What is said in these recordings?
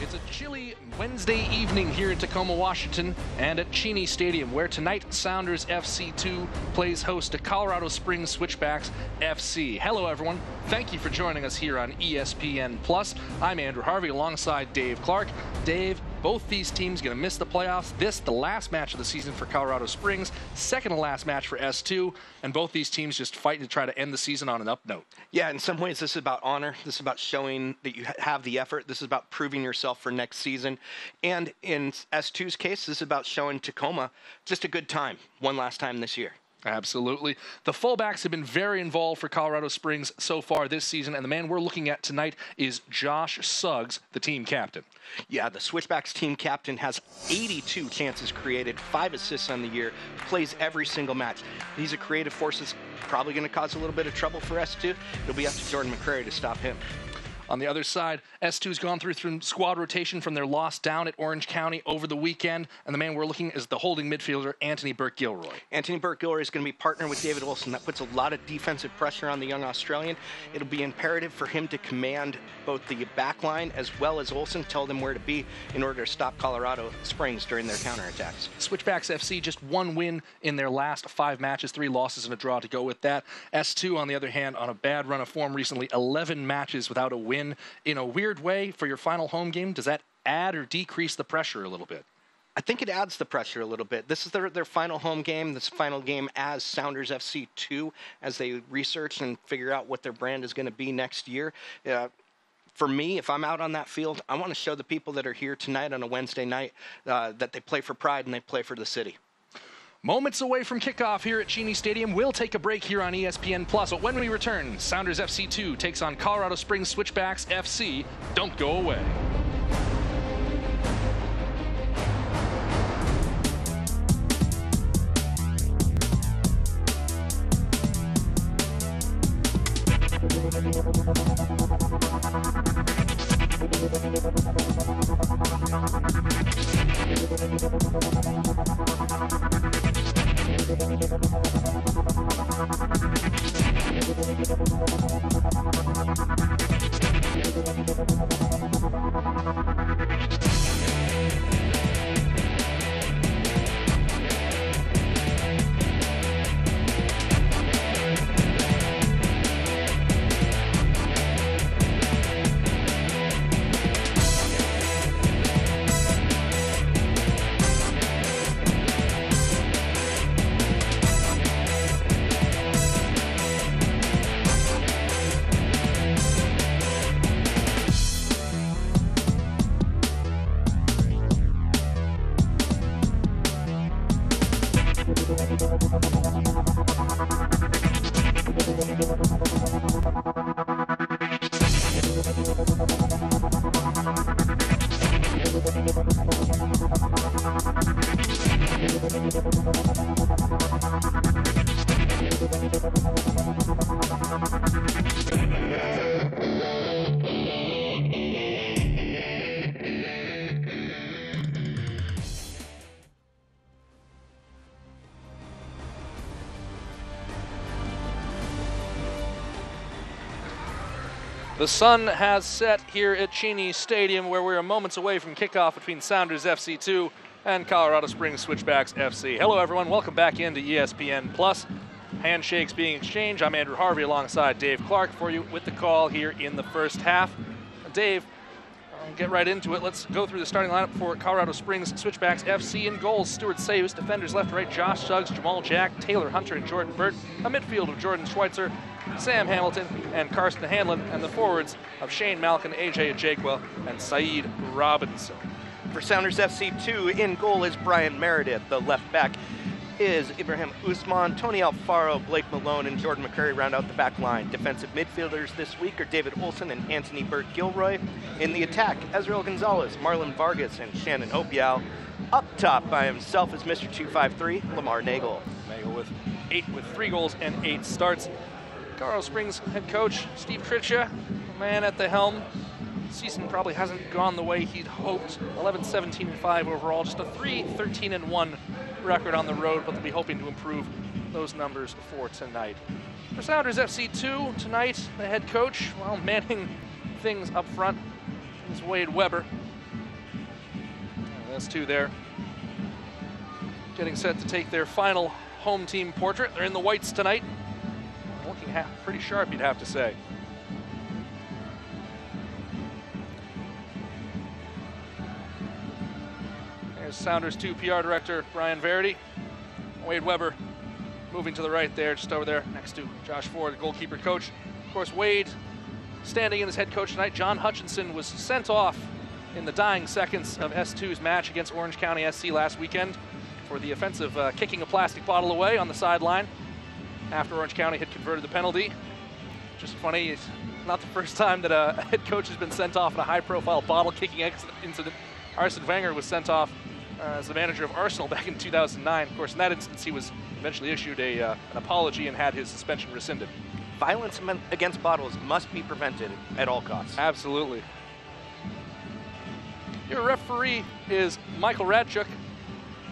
It's a chilly Wednesday evening here in Tacoma, Washington, and at Cheney Stadium, where tonight Sounders FC2 plays host to Colorado Springs Switchbacks FC. Hello, everyone. Thank you for joining us here on ESPN+. I'm Andrew Harvey alongside Dave Clark. Dave, both these teams going to miss the playoffs. This, the last match of the season for Colorado Springs, second to last match for S2, and both these teams just fighting to try to end the season on an up note. Yeah, in some ways, this is about honor. This is about showing that you have the effort. This is about proving yourself for next season. And in S2's case, this is about showing Tacoma just a good time, one last time this year. Absolutely. The fullbacks have been very involved for Colorado Springs so far this season, and the man we're looking at tonight is Josh Suggs, the team captain. Yeah, the Switchbacks team captain has 82 chances created, 5 assists on the year, plays every single match. He's a creative force that's probably going to cause a little bit of trouble for S2. It'll be up to Jordan McCrary to stop him. On the other side, S2's gone through squad rotation from their loss down at Orange County over the weekend, and the man we're looking at is the holding midfielder, Anthony Burke-Gilroy. Anthony Burke-Gilroy is going to be partnered with David Olson. That puts a lot of defensive pressure on the young Australian. It'll be imperative for him to command both the back line as well as Olson, tell them where to be in order to stop Colorado Springs during their counterattacks. Switchbacks FC just one win in their last 5 matches, 3 losses and a draw to go with that. S2, on the other hand, on a bad run of form recently, 11 matches without a win. In a weird way, for your final home game, does that add or decrease the pressure a little bit? I think it adds the pressure a little bit. This is their final home game, this final game as Sounders FC2, as they research and figure out what their brand is going to be next year. For me, if I'm out on that field, I want to show the people that are here tonight on a Wednesday night that they play for pride and they play for the city. Moments away from kickoff here at Cheney Stadium. We'll take a break here on ESPN+. But when we return, Sounders FC2 takes on Colorado Springs Switchbacks FC. Don't go away. The sun has set here at Cheney Stadium, where we're moments away from kickoff between Sounders FC2 and Colorado Springs Switchbacks FC. Hello, everyone. Welcome back into ESPN+. Handshakes being exchanged. I'm Andrew Harvey alongside Dave Clark for you with the call here in the first half. Dave, I'll get right into it. Let's go through the starting lineup for Colorado Springs Switchbacks FC. In goals, Stuart Sayus. Defenders left to right, Josh Suggs, Jamal Jack, Taylor Hunter, and Jordan Burt. A midfield of Jordan Schweitzer, Sam Hamilton, and Karsten Hanlon, and the forwards of Shane Malkin, AJ Ajakwa, and Saeed Robinson. For Sounders FC2, in goal is Brian Meredith. The left back is Ibrahim Usman, Tony Alfaro, Blake Malone, and Jordan McCrary round out the back line. Defensive midfielders this week are David Olson and Anthony Burke-Gilroy. In the attack, Ezreal Gonzalez, Marlon Vargas, and Shannon Opial. Up top by himself is Mr. 253, Lamar Nagel. Nagel with 3 goals and 8 starts. Colorado Springs head coach Steve Tritcha, the man at the helm. Season probably hasn't gone the way he'd hoped. 11-17-5 overall, just a 3-13-1 record on the road, but they'll be hoping to improve those numbers for tonight. For Sounders FC2 tonight, the head coach, well, manning things up front is Wade Weber. S2 there, getting set to take their final home team portrait. They're in the whites tonight. Looking pretty sharp, you'd have to say. There's Sounders 2 PR Director Brian Verity. Wade Weber moving to the right there, just over there next to Josh Ford, the goalkeeper coach. Of course, Wade standing in as head coach tonight. John Hutchinson was sent off in the dying seconds of S2's match against Orange County SC last weekend for the offense of kicking a plastic bottle away on the sideline after Orange County had converted the penalty. Just funny, it's not the first time that a head coach has been sent off in a high-profile bottle-kicking incident. Arsene Wenger was sent off as the manager of Arsenal back in 2009. Of course, in that instance, he was eventually issued an apology and had his suspension rescinded. Violence against bottles must be prevented at all costs. Absolutely. Your referee is Michael Radchuk.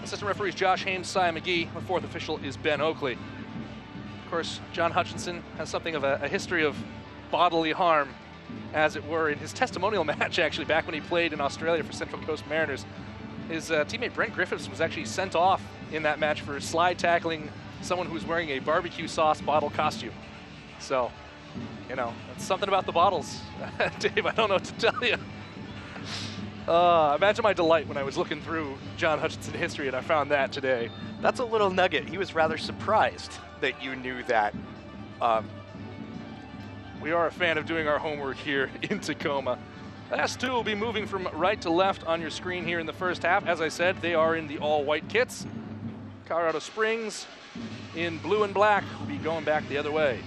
Assistant referees Josh Hames, Cy McGee. The fourth official is Ben Oakley. Of course, John Hutchinson has something of a history of bodily harm, as it were, in his testimonial match, actually, back when he played in Australia for Central Coast Mariners. His teammate Brent Griffiths was actually sent off in that match for slide tackling someone who was wearing a barbecue sauce bottle costume. So, you know, that's something about the bottles. Dave, I don't know what to tell you. Imagine my delight when I was looking through John Hutchinson history and I found that today. That's a little nugget. He was rather surprised that you knew that. We are a fan of doing our homework here in Tacoma. S2 will be moving from right to left on your screen here in the first half. As I said, they are in the all-white kits. Colorado Springs in blue and black will be going back the other way.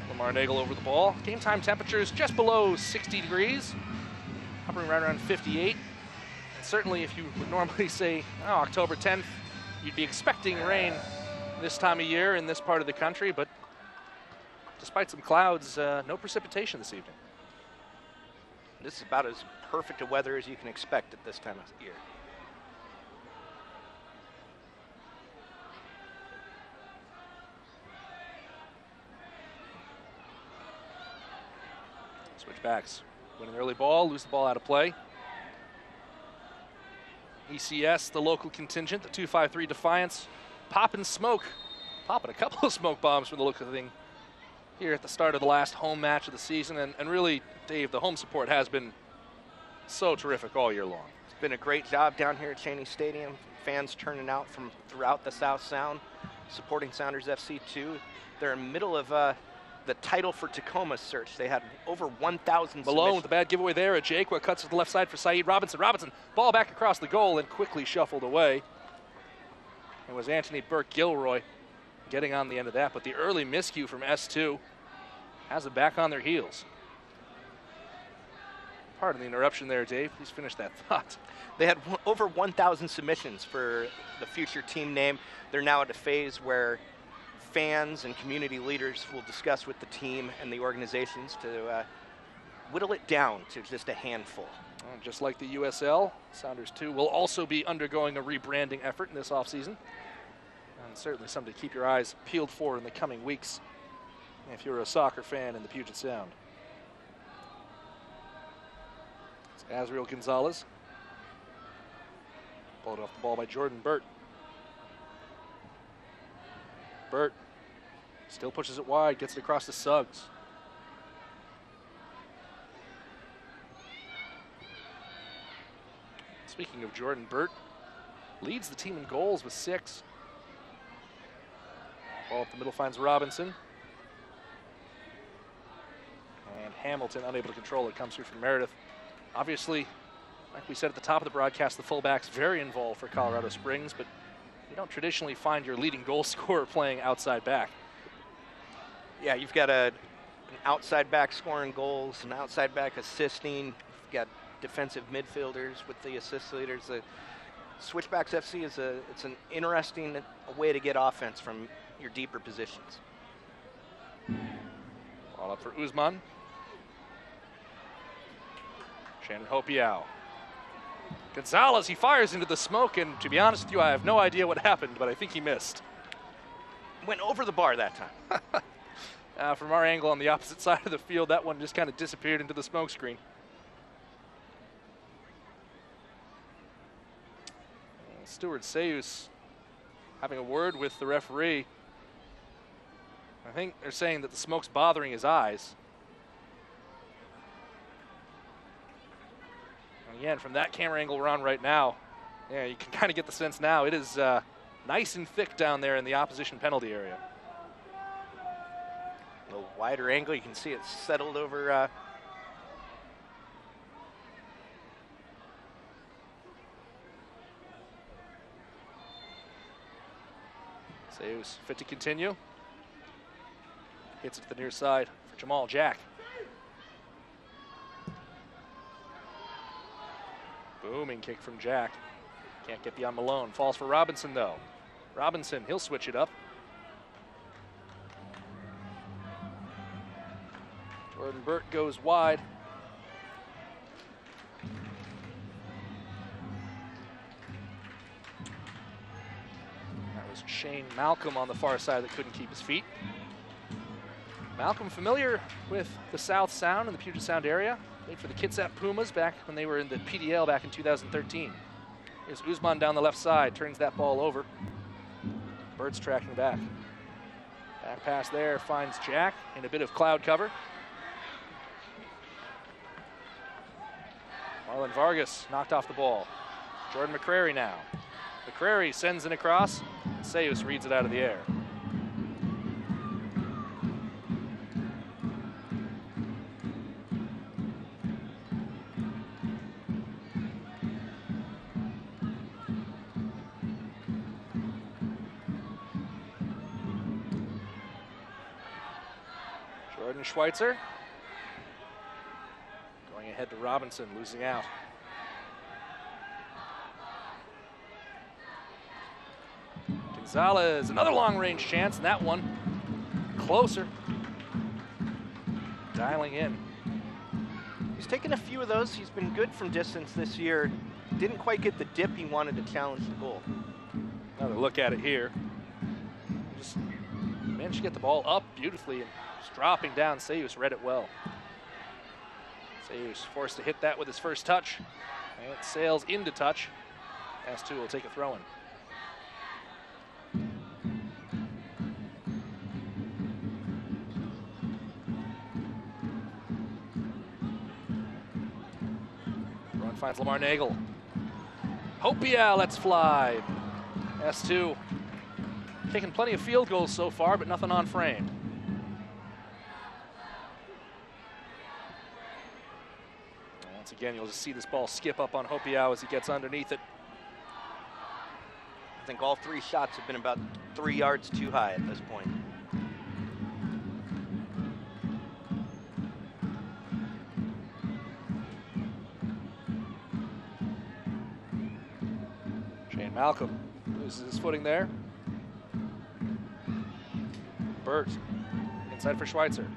Lamar Nagel over the ball. Game time temperatures just below 60 degrees, hovering right around 58. And certainly if you would normally say October 10th, you'd be expecting rain this time of year in this part of the country, but despite some clouds, no precipitation this evening. This is about as perfect a weather as you can expect at this time of year. Switchbacks win an early ball, lose the ball out of play. ECS, the local contingent, the 253 Defiance, popping a couple of smoke bombs from the look of the thing here at the start of the last home match of the season. And really, Dave, the home support has been so terrific all year long. It's been a great job down here at Cheney Stadium. Fans turning out from throughout the South Sound, supporting Sounders FC 2. They're in the middle of the title for Tacoma search. They had over 1,000 Malone with the bad giveaway there. Ajayqua cuts to the left side for Saeed Robinson. Robinson, ball back across the goal and quickly shuffled away. It was Anthony Burke-Gilroy getting on the end of that, but the early miscue from S2 has them back on their heels. Pardon the interruption there, Dave. Please finish that thought. They had over 1,000 submissions for the future team name. They're now at a phase where fans and community leaders will discuss with the team and the organizations to whittle it down to just a handful. Just like the USL, Sounders 2 will also be undergoing a rebranding effort in this offseason. And certainly something to keep your eyes peeled for in the coming weeks if you're a soccer fan in the Puget Sound. It's Azriel Gonzalez. Pulled off the ball by Jordan Burt. Burt still pushes it wide, gets it across to Suggs. Speaking of Jordan Burt, leads the team in goals with 6. Ball up the middle finds Robinson. And Hamilton unable to control it, comes through from Meredith. Obviously, like we said at the top of the broadcast, the fullback's very involved for Colorado Springs, but you don't traditionally find your leading goal scorer playing outside back. Yeah, you've got an outside back scoring goals, an outside back assisting. You've got defensive midfielders with the assist leaders. The Switchbacks FC it's an interesting way to get offense from your deeper positions. Ball up for Usman. Shannon Hopiao. Gonzalez, he fires into the smoke, and to be honest with you, I have no idea what happened, but I think he missed. Went over the bar that time. From our angle on the opposite side of the field, that one just kind of disappeared into the smoke screen. Stuart Sayus having a word with the referee. I think they're saying that the smoke's bothering his eyes. And again, from that camera angle we're on right now, yeah, you can kind of get the sense now it is nice and thick down there in the opposition penalty area. A little wider angle, you can see it settled over. Sayus fit to continue. Hits it to the near side for Jamal Jack. Booming kick from Jack. Can't get beyond Malone. Falls for Robinson, though. Robinson, he'll switch it up. Jordan Burt goes wide. That was Shane Malcolm on the far side that couldn't keep his feet. Malcolm familiar with the South Sound and the Puget Sound area. Played for the Kitsap Pumas back when they were in the PDL back in 2013. Here's Usman down the left side, turns that ball over. Bird's tracking back. Back pass there, finds Jack in a bit of cloud cover. Marlon Vargas knocked off the ball. Jordan McCrary now. McCrary sends it across, and Sayus reads it out of the air. Jordan Schweitzer going ahead to Robinson, losing out. Gonzalez, another long-range chance, and that one closer. Dialing in. He's taken a few of those. He's been good from distance this year. Didn't quite get the dip he wanted to challenge the goal. Another look at it here. Just managed to get the ball up beautifully and just dropping down. Sayus read it well. Sayus forced to hit that with his first touch. And it sails into touch. S2 will take a throw-in. Run finds Lamar Nagel. Hopia lets fly. S2 taking plenty of field goals so far, but nothing on frame. Once again, you'll just see this ball skip up on Hopiau as he gets underneath it. I think all three shots have been about 3 yards too high at this point. Shane Malcolm loses his footing there. Burt inside for Schweitzer.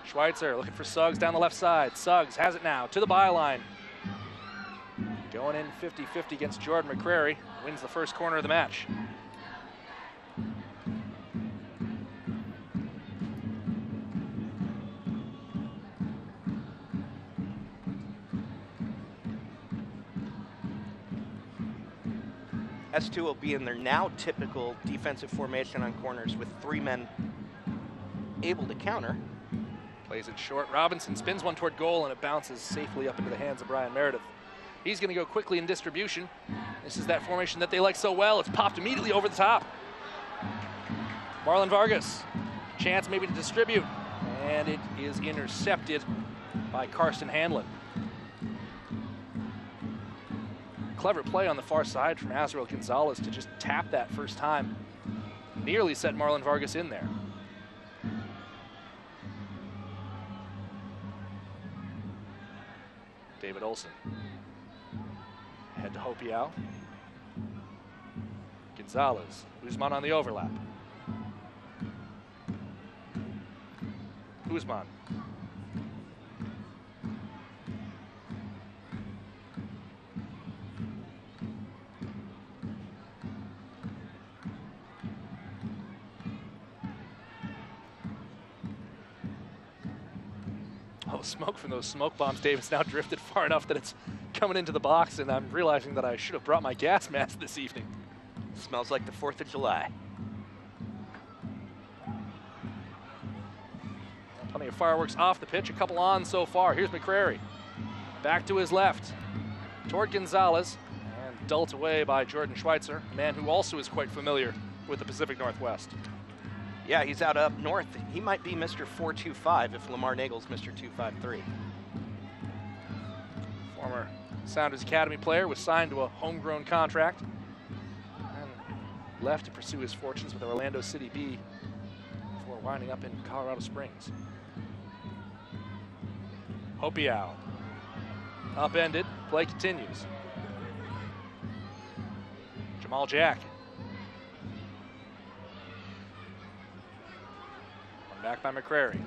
Schweitzer looking for Suggs down the left side. Suggs has it now to the byline. Going in 50-50 against Jordan McCrary. Wins the first corner of the match. S2 will be in their now typical defensive formation on corners with 3 men able to counter. Plays it short. Robinson spins one toward goal, and it bounces safely up into the hands of Brian Meredith. He's going to go quickly in distribution. This is that formation that they like so well. It's popped immediately over the top. Marlon Vargas, chance maybe to distribute, and it is intercepted by Karsten Hanlon. Clever play on the far side from Azrael Gonzalez to just tap that first time. Nearly set Marlon Vargas in there. David Olson. Head to Hopiau. Gonzalez. Usman on the overlap. Usman. Oh, smoke from those smoke bombs, Dave. It's now drifted far enough that it's coming into the box, and I'm realizing that I should have brought my gas mask this evening. Smells like the 4th of July. Plenty of fireworks off the pitch, a couple on so far. Here's McCrary. Back to his left, toward Gonzalez, and dealt away by Jordan Schweitzer, a man who also is quite familiar with the Pacific Northwest. Yeah, he's out up north. He might be Mr. 425 if Lamar Nagel's Mr. 253. Former Sounders Academy player was signed to a homegrown contract and left to pursue his fortunes with Orlando City B before winding up in Colorado Springs. Hopiau. Upended. Play continues. Jamal Jack. Run back by McCrary.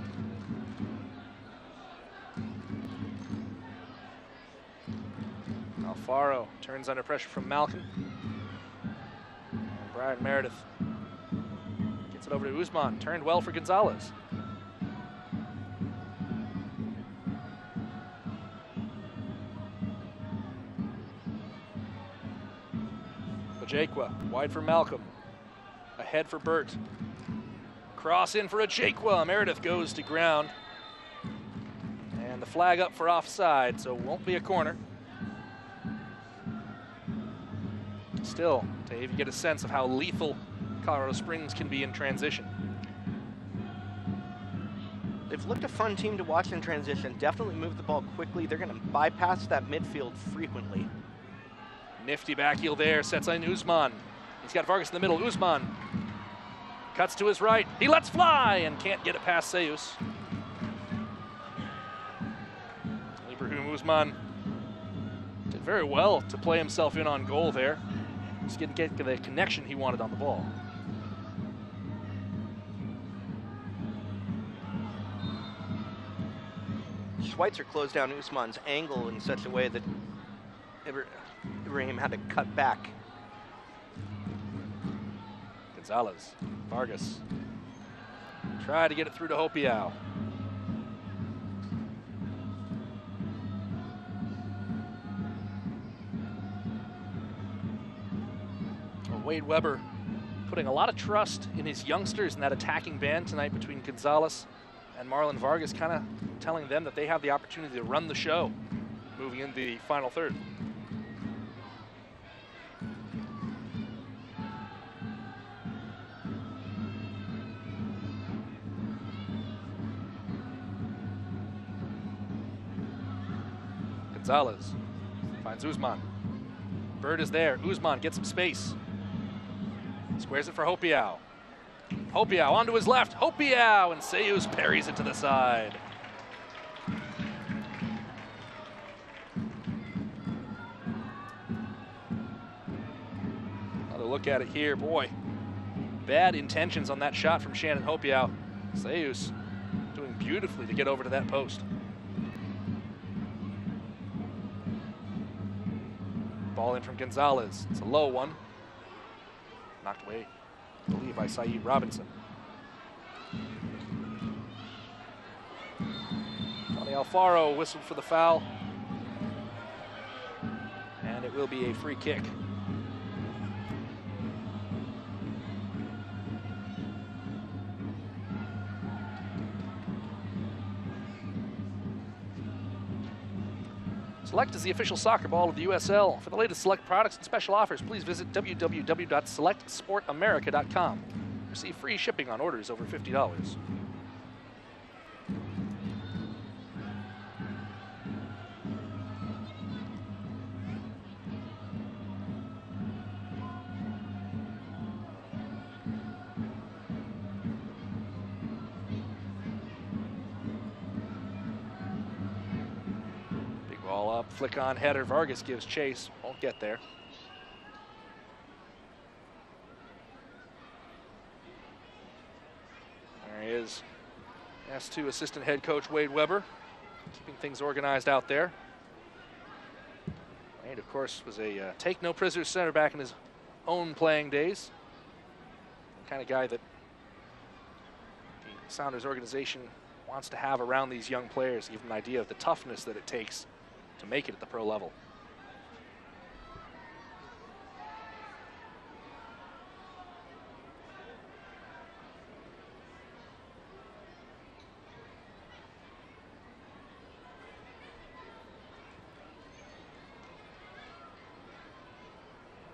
Alfaro turns under pressure from Malcolm. And Brian Meredith gets it over to Usman. Turned well for Gonzalez. Jaqua, wide for Malcolm. Ahead for Burt. Cross in for a Jaqua. Meredith goes to ground. And the flag up for offside, so it won't be a corner. Still, Dave, you get a sense of how lethal Colorado Springs can be in transition. They've looked a fun team to watch in transition. Definitely move the ball quickly. They're going to bypass that midfield frequently. Nifty back heel there, sets on Usman. He's got Vargas in the middle. Usman cuts to his right. He lets fly and can't get it past Seus. Ibrahim Usman did very well to play himself in on goal there. Just didn't get the connection he wanted on the ball. Schweitzer closed down Usman's angle in such a way that Ibrahim had to cut back. Gonzalez, Vargas. Try to get it through to Hopiau. Wade Weber putting a lot of trust in his youngsters in that attacking band tonight between Gonzalez and Marlon Vargas, kind of telling them that they have the opportunity to run the show moving into the final third. Gonzalez finds Usman. Bird is there. Usman gets some space. Squares it for Hopiau. Hopiau onto his left. Hopiau, and Seus parries it to the side. Another look at it here. Boy, bad intentions on that shot from Shannon Hopiau. Seus doing beautifully to get over to that post. Ball in from Gonzalez. It's a low one. Knocked away, I believe, by Saeed Robinson. Tony Alfaro whistled for the foul. And it will be a free kick. Select is the official soccer ball of the USL. For the latest Select products and special offers, please visit www.selectsportamerica.com. Receive free shipping on orders over $50. Flick on header. Vargas gives chase. Won't get there. There he is. S2 assistant head coach Wade Weber, keeping things organized out there. Wade, of course, was a take no prisoners center back in his own playing days. The kind of guy that the Sounders organization wants to have around these young players, give them an idea of the toughness that it takes to make it at the pro level.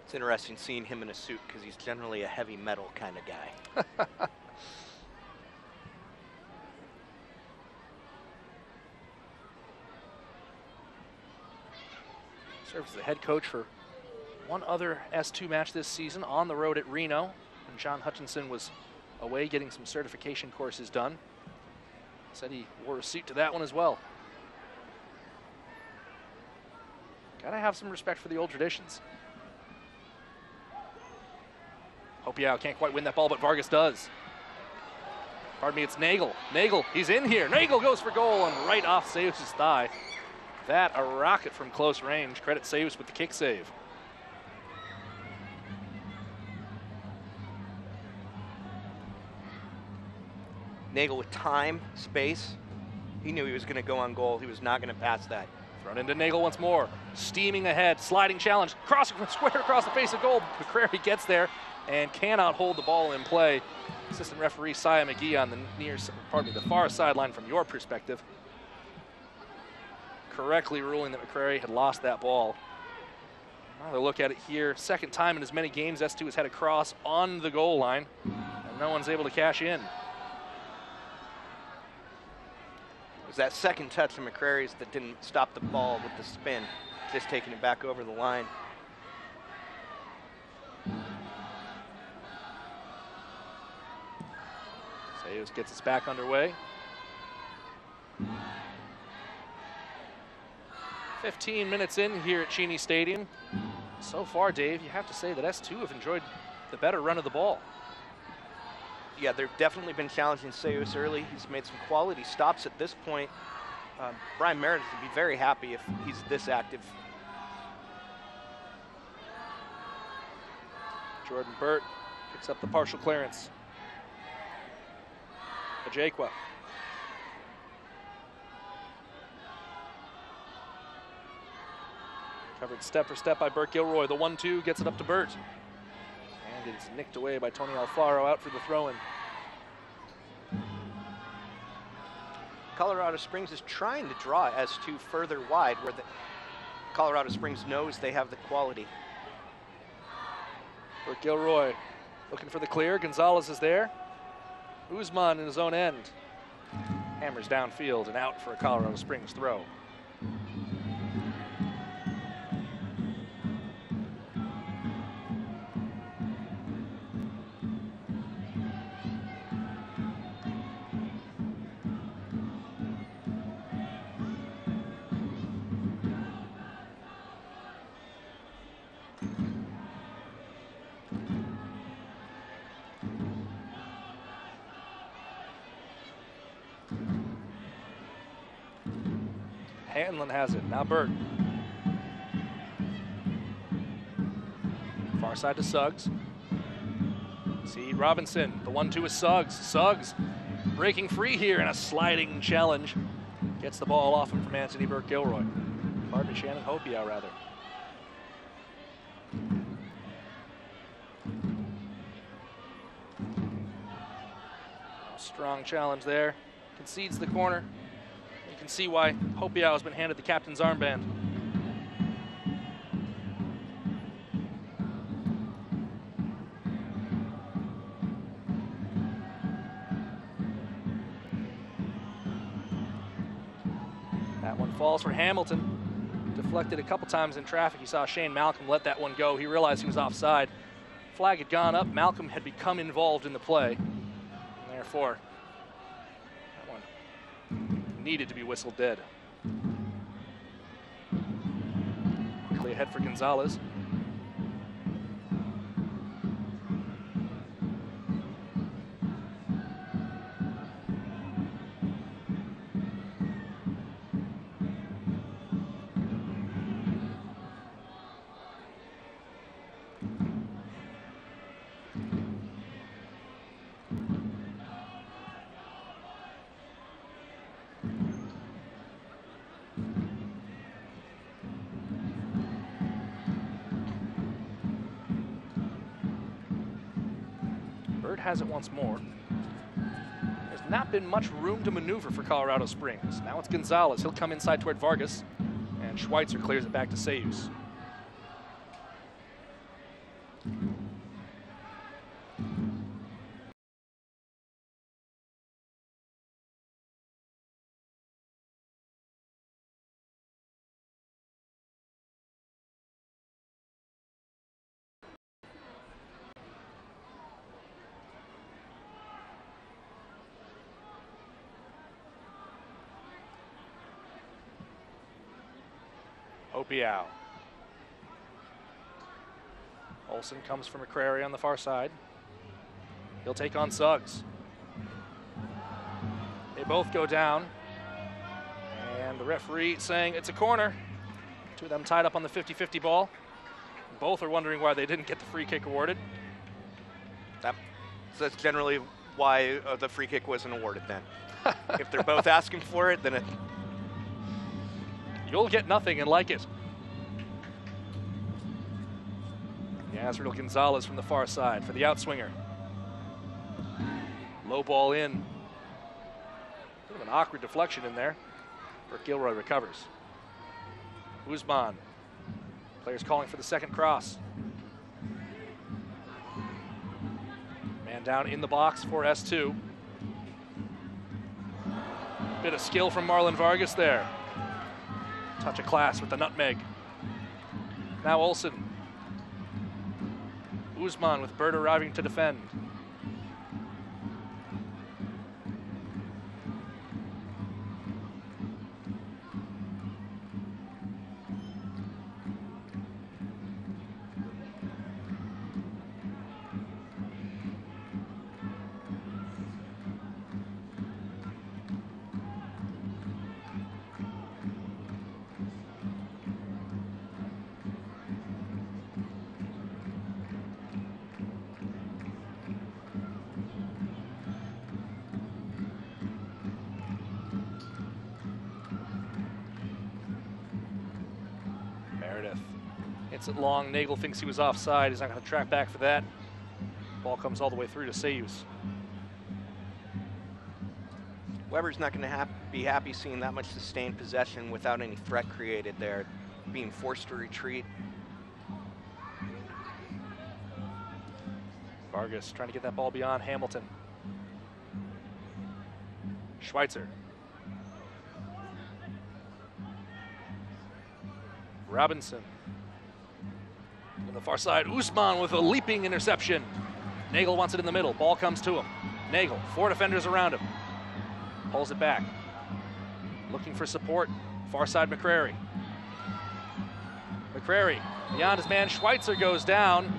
It's interesting seeing him in a suit because he's generally a heavy metal kind of guy. Serves as the head coach for one other S2 match this season on the road at Reno. And John Hutchinson was away getting some certification courses done. Said he wore a suit to that one as well. Gotta have some respect for the old traditions. Hopiao can't quite win that ball, but Vargas does. Pardon me, it's Nagel. Nagel, he's in here. Nagel goes for goal and right off Seus' thigh. That a rocket from close range. Credit Seus with the kick save. Nagel with time, space. He knew he was going to go on goal. He was not going to pass that. Thrown into Nagel once more. Steaming ahead, sliding challenge. Crossing from square across the face of goal. McCrary gets there and cannot hold the ball in play. Assistant referee Sia McGee on the far sideline from your perspective, correctly ruling that McCrary had lost that ball. Another look at it here. Second time in as many games S2 has had a cross on the goal line, and no one's able to cash in. It was that second touch of McCrary's that didn't stop the ball with the spin, just taking it back over the line. Seus gets us back underway. 15 minutes in here at Cheney Stadium. So far, Dave, you have to say that S2 have enjoyed the better run of the ball. Yeah, they've definitely been challenging Seus early. He's made some quality stops at this point. Brian Meredith would be very happy if he's this active. Jordan Burt picks up the partial clearance. Ajakwa. Covered step for step by Burt Gilroy. The 1-2 gets it up to Burt. And it's nicked away by Tony Alfaro out for the throw-in. Colorado Springs is trying to draw S2 further wide where the Colorado Springs knows they have the quality. Burt Gilroy looking for the clear. Gonzalez is there. Usman in his own end. Hammers downfield and out for a Colorado Springs throw. Hanlon has it. Now Burt. Far side to Suggs. See Robinson. The 1-2 is Suggs. Suggs breaking free here in a sliding challenge. Gets the ball off him from Anthony Burt Gilroy. Pardon me, Shannon Hopiao, rather. Strong challenge there. Concedes the corner. You can see why Hopiao has been handed the captain's armband. That one falls for Hamilton. Deflected a couple times in traffic. You saw Shane Malcolm let that one go. He realized he was offside. Flag had gone up. Malcolm had become involved in the play. And therefore, that one needed to be whistled dead. Quickly ahead for Gonzalez. Has it once more. There's not been much room to maneuver for Colorado Springs. Now it's Gonzalez. He'll come inside toward Vargas, and Schweitzer clears it back to Seus. Opiao. Olsen comes from McCrary on the far side. He'll take on Suggs. They both go down. And the referee saying it's a corner. Two of them tied up on the 50-50 ball. Both are wondering why they didn't get the free kick awarded. So that's generally why the free kick wasn't awarded then. If they're both asking for it, then it... You'll get nothing and like it. Yasriel Gonzalez from the far side for the outswinger. Low ball in. Bit of an awkward deflection in there. Burke Gilroy recovers. Usman. Players calling for the second cross. Man down in the box for S2. Bit of skill from Marlon Vargas there. Touch of class with the nutmeg. Now Olsen. Usman with Bird arriving to defend. Hits it long. Nagel thinks he was offside. He's not going to track back for that. Ball comes all the way through to Sayus. Weber's not going to be happy seeing that much sustained possession without any threat created there, being forced to retreat. Vargas trying to get that ball beyond Hamilton. Schweitzer. Robinson. On the far side, Usman with a leaping interception. Nagel wants it in the middle. Ball comes to him. Nagel, 4 defenders around him. Pulls it back. Looking for support. Far side, McCrary. McCrary, beyond his man, Schweitzer goes down.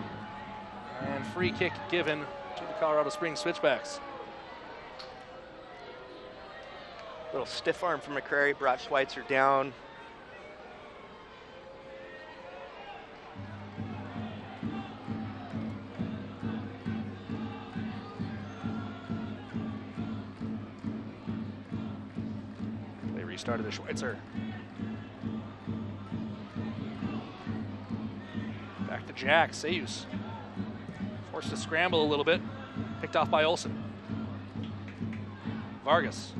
And free kick given to the Colorado Springs Switchbacks. Little stiff arm from McCrary brought Schweitzer down. Started the Schweitzer. Back to Jack. Sayus forced to scramble a little bit. Picked off by Olsen. Vargas.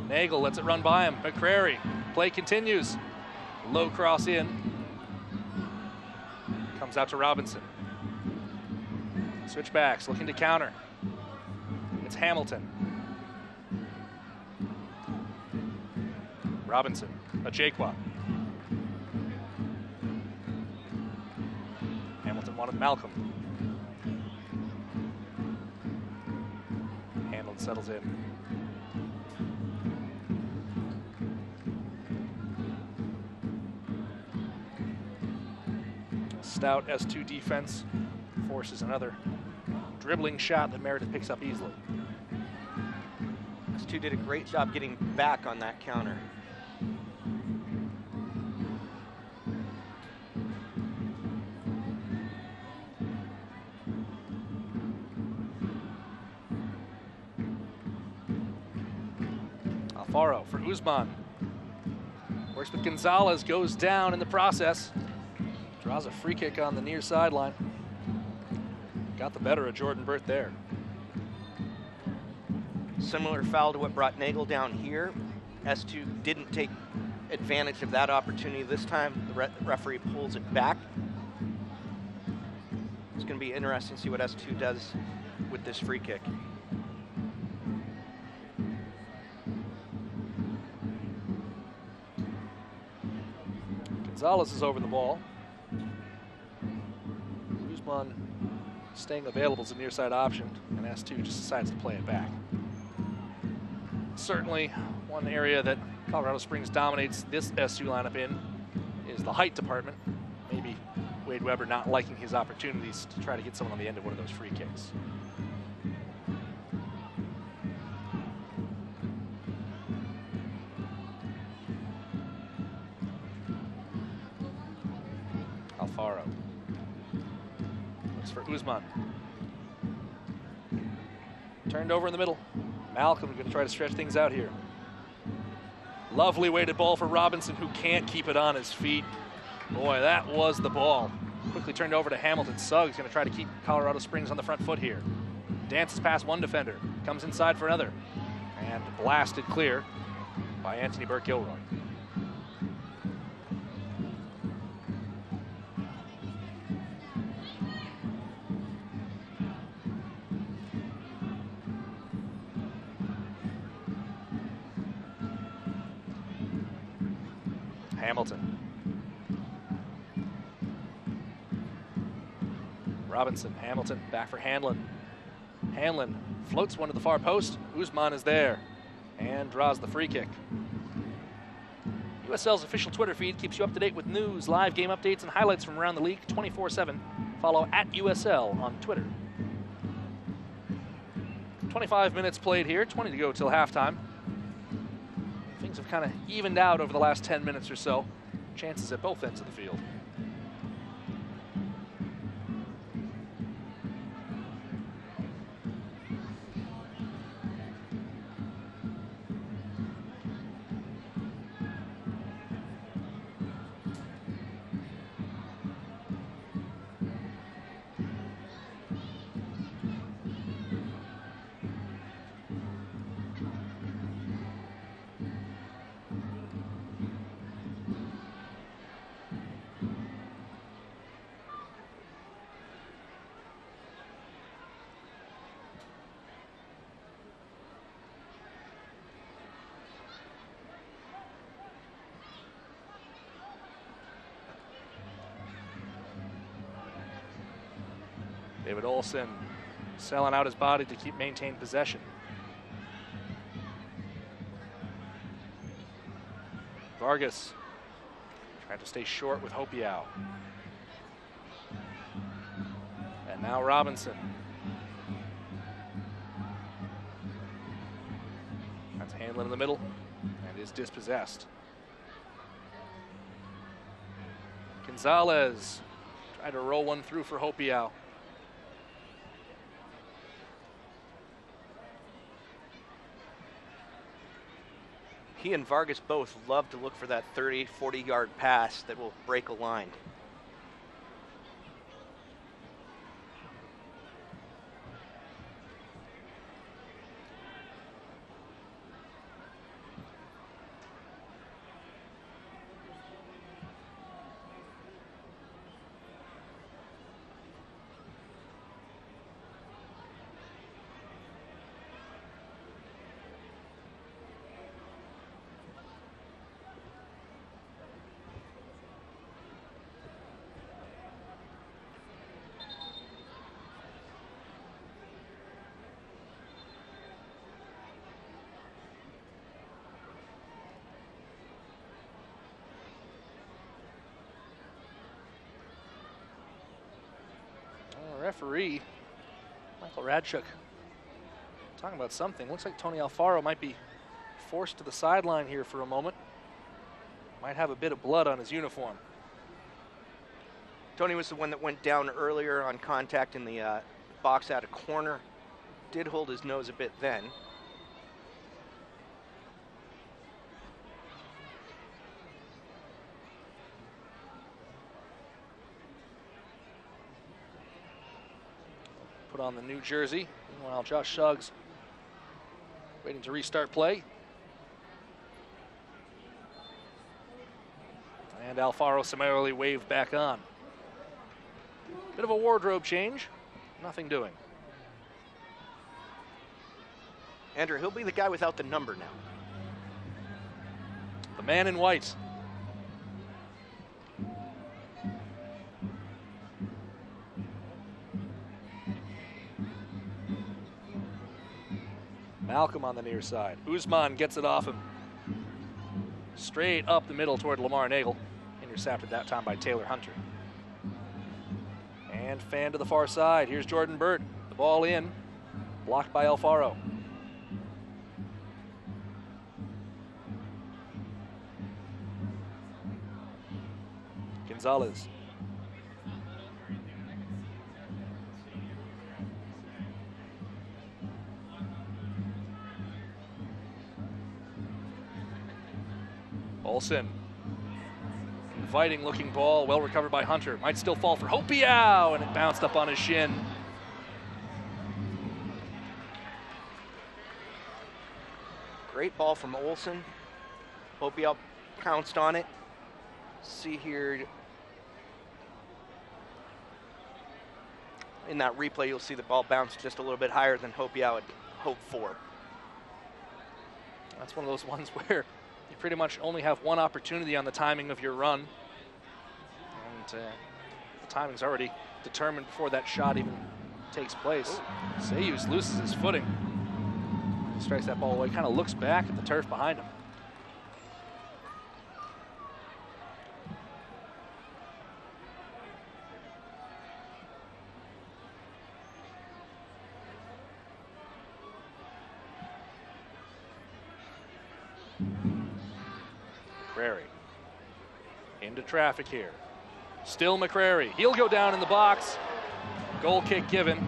Nagel lets it run by him. McCrary. Play continues. Low cross in. Comes out to Robinson. Switchbacks looking to counter. It's Hamilton. Robinson, Ajekwa. Hamilton wanted Malcolm. Handled, settles in. Stout S2 defense forces another dribbling shot that Meredith picks up easily. S2 did a great job getting back on that counter. Alfaro for Usman. Works with Gonzalez, goes down in the process. Draws a free kick on the near sideline. Got the better of Jordan Burt there. Similar foul to what brought Nagel down here. S2 didn't take advantage of that opportunity this time. The referee pulls it back. It's going to be interesting to see what S2 does with this free kick. Gonzalez is over the ball. Usman staying available as a near side option, and S2 just decides to play it back. Certainly one area that Colorado Springs dominates this SU lineup in is the height department. Maybe Wade Weber not liking his opportunities to try to get someone on the end of one of those free kicks. Alfaro looks for Usman. Turned over in the middle. Malcolm going to try to stretch things out here. Lovely weighted ball for Robinson, who can't keep it on his feet. Boy, that was the ball. Quickly turned over to Hamilton. Suggs going to try to keep Colorado Springs on the front foot here. Dances past one defender. Comes inside for another. And blasted clear by Anthony Burke-Gilroy. Hamilton. Robinson, Hamilton, back for Hanlon. Hanlon floats one to the far post. Usman is there and draws the free kick. USL's official Twitter feed keeps you up to date with news, live game updates, and highlights from around the league 24/7. Follow @USL on Twitter. 25 minutes played here, 20 to go till halftime. Things have kind of evened out over the last 10 minutes or so. Chances at both ends of the field. David Olsen selling out his body to maintain possession. Vargas trying to stay short with Hopiao. And now Robinson. That's Hanlon in the middle and is dispossessed. Gonzalez tried to roll one through for Hopiao. He and Vargas both love to look for that 30, 40-yard pass that will break a line. Referee Michael Radchuk talking about something. Looks like Tony Alfaro might be forced to the sideline here for a moment. Might have a bit of blood on his uniform. Tony was the one that went down earlier on contact in the box out of corner. Did hold his nose a bit then. Put on the new jersey. Meanwhile, Josh Suggs waiting to restart play. And Alfaro summarily waved back on. Bit of a wardrobe change. Nothing doing. Andrew, he'll be the guy without the number now. The man in white. Malcolm on the near side. Usman gets it off him. straight up the middle toward Lamar Nagel. Intercepted that time by Taylor Hunter. And fan to the far side. Here's Jordan Burt. The ball in. Blocked by Alfaro. Gonzalez. Olsen. Inviting looking ball, well recovered by Hunter. Might still fall for Hopiau, and it bounced up on his shin. Great ball from Olsen. Hopiau pounced on it. See here, in that replay, you'll see the ball bounced just a little bit higher than Hopiau had hoped for. That's one of those ones where you pretty much only have one opportunity on the timing of your run. And the timing's already determined before that shot even takes place. Sayus loses his footing. He strikes that ball away, kind of looks back at the turf behind him. McCrary into traffic here. Still McCrary. He'll go down in the box. Goal kick given.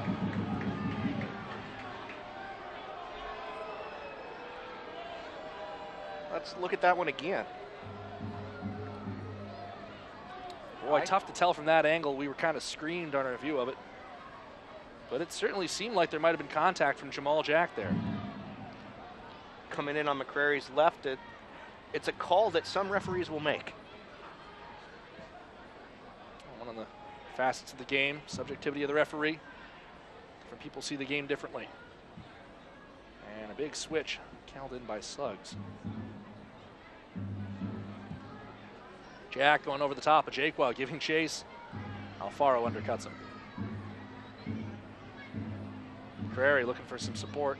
Let's look at that one again. Boy, tough to tell from that angle. We were kind of screened on our view of it. But it certainly seemed like there might have been contact from Jamal Jack there. Coming in on McCrary's left, it's a call that some referees will make. One of the facets of the game, subjectivity of the referee. Different people see the game differently. And a big switch counted in by Suggs. Jack going over the top of Jake while giving chase. Alfaro undercuts him. McCrary looking for some support.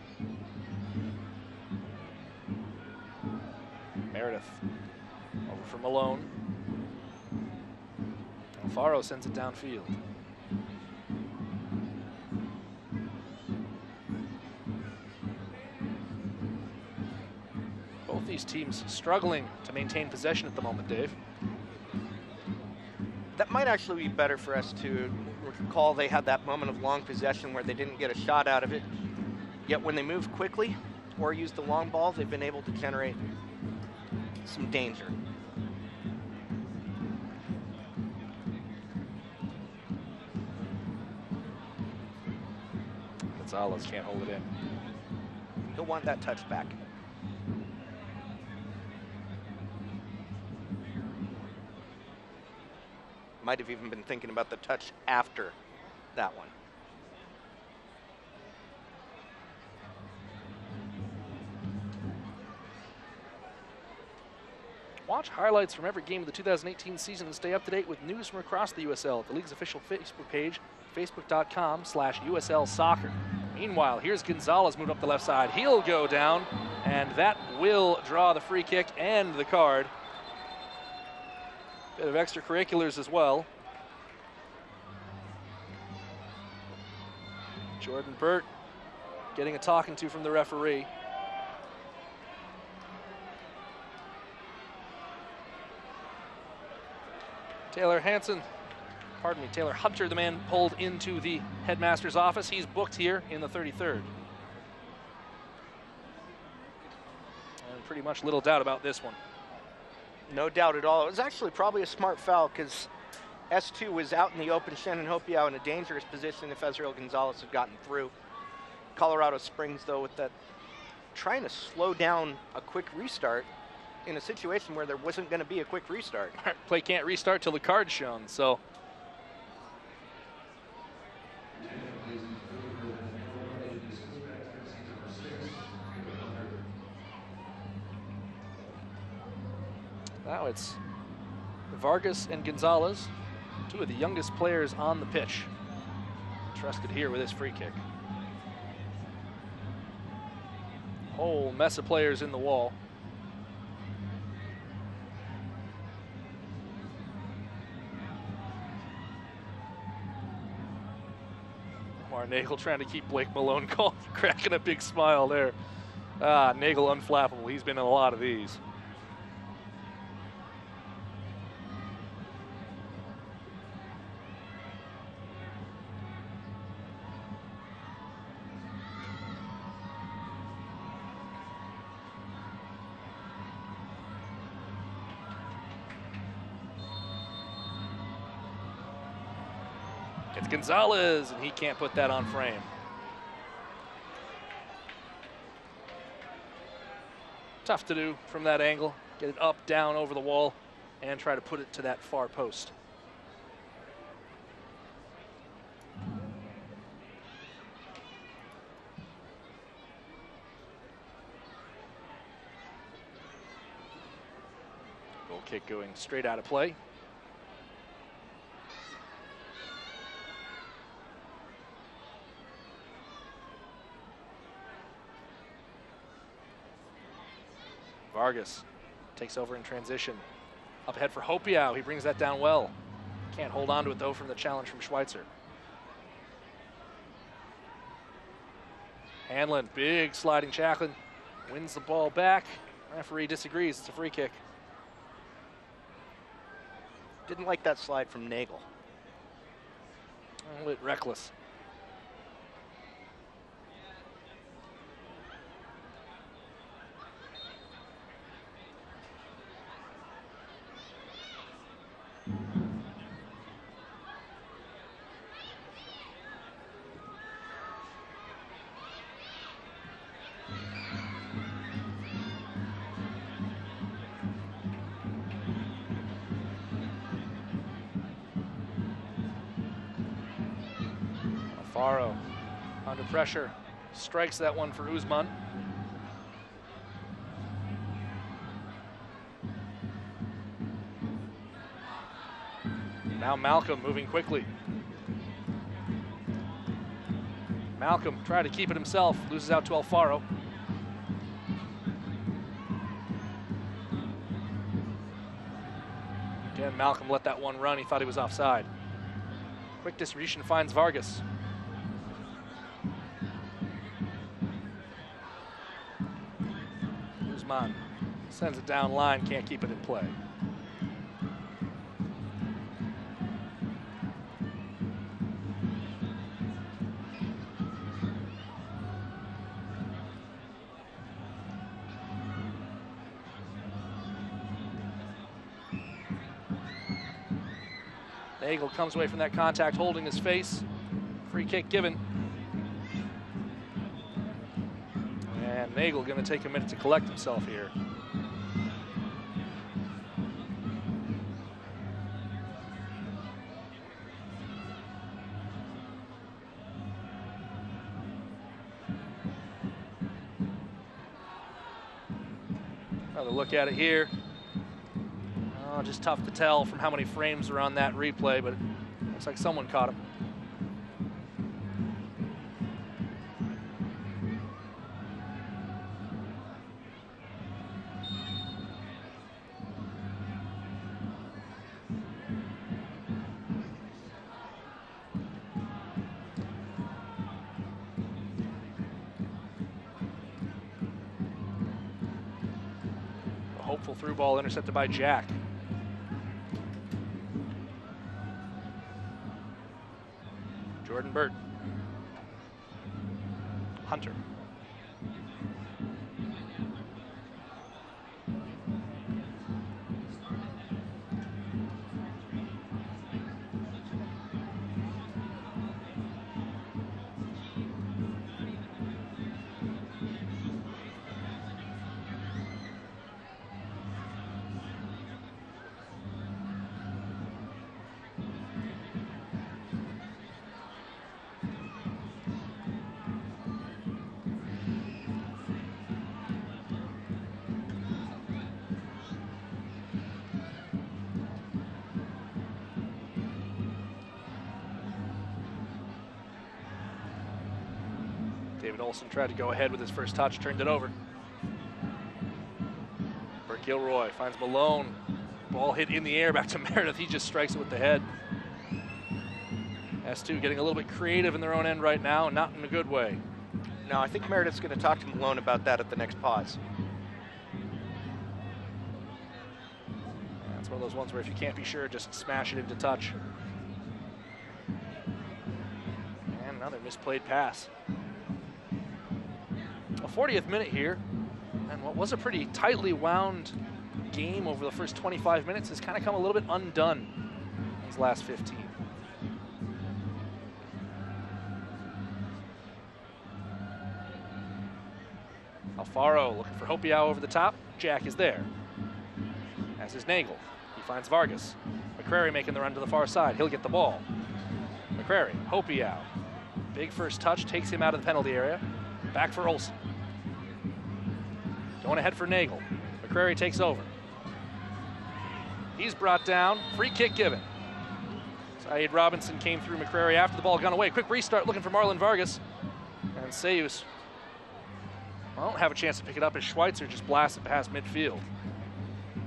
Meredith over for Malone. Alfaro sends it downfield. Both these teams struggling to maintain possession at the moment, Dave. That might actually be better for us to recall. They had that moment of long possession where they didn't get a shot out of it. Yet when they move quickly or use the long ball, they've been able to generate some danger. Gonzalez can't hold it in. He'll want that touch back. Might have even been thinking about the touch after that one. Watch highlights from every game of the 2018 season and stay up to date with news from across the USL at the league's official Facebook page, facebook.com/USL Soccer. Meanwhile, here's Gonzalez moved up the left side. He'll go down, and that will draw the free kick and the card. Bit of extracurriculars as well. Jordan Burt getting a talking to from the referee. Taylor Hunter, the man pulled into the headmaster's office. He's booked here in the 33rd. And pretty much little doubt about this one. No doubt at all. It was actually probably a smart foul because S2 was out in the open. Shannon Hopiau in a dangerous position if Ezreal Gonzalez had gotten through. Colorado Springs, though, with that, trying to slow down a quick restart in a situation where there wasn't going to be a quick restart. Play can't restart till the card's shown, so. Now it's Vargas and Gonzalez, two of the youngest players on the pitch. Trusted here with his free kick. Whole mess of players in the wall. Omar Nagel trying to keep Blake Malone calm, cracking a big smile there. Nagel unflappable. He's been in a lot of these. It's Gonzalez, and he can't put that on frame. Tough to do from that angle. Get it up, down, over the wall, and try to put it to that far post. Goal kick going straight out of play. Vargas takes over in transition. Up ahead for Hopiau. He brings that down well. Can't hold on to it, though, from the challenge from Schweitzer. Hanlon, big sliding Chaplin. Wins the ball back. Referee disagrees. It's a free kick. Didn't like that slide from Nagel. A little bit reckless. Alfaro under pressure, strikes that one for Usman. Now Malcolm moving quickly. Malcolm tried to keep it himself, loses out to Alfaro. Again, Malcolm let that one run. He thought he was offside. Quick distribution finds Vargas. Usman sends it down line, can't keep it in play. Nagel comes away from that contact, holding his face. Free kick given. And Nagel going to take a minute to collect himself here. Another look at it here. Oh, just tough to tell from how many frames are on that replay, but it looks like someone caught him. A hopeful through ball intercepted by Jack. Jordan Burt. Hunter. David Olson tried to go ahead with his first touch, turned it over. Bert Gilroy finds Malone. Ball hit in the air back to Meredith. He just strikes it with the head. S2 getting a little bit creative in their own end right now, not in a good way. No, I think Meredith's going to talk to Malone about that at the next pause. Yeah, it's one of those ones where if you can't be sure, just smash it into touch. And another misplayed pass. A 40th minute here, and what was a pretty tightly wound game over the first 25 minutes has kind of come a little bit undone these last 15. Alfaro looking for Hopiau over the top. Jack is there. As is Nagel. He finds Vargas. McCrary making the run to the far side. He'll get the ball. McCrary, Hopiau. Big first touch, takes him out of the penalty area. Back for Olsen. Going ahead for Nagel. McCrary takes over. He's brought down. Free kick given. Saeed Robinson came through McCrary after the ball gone away. Quick restart looking for Marlon Vargas. And Seus won't have a chance to pick it up as Schweitzer just blasts it past midfield.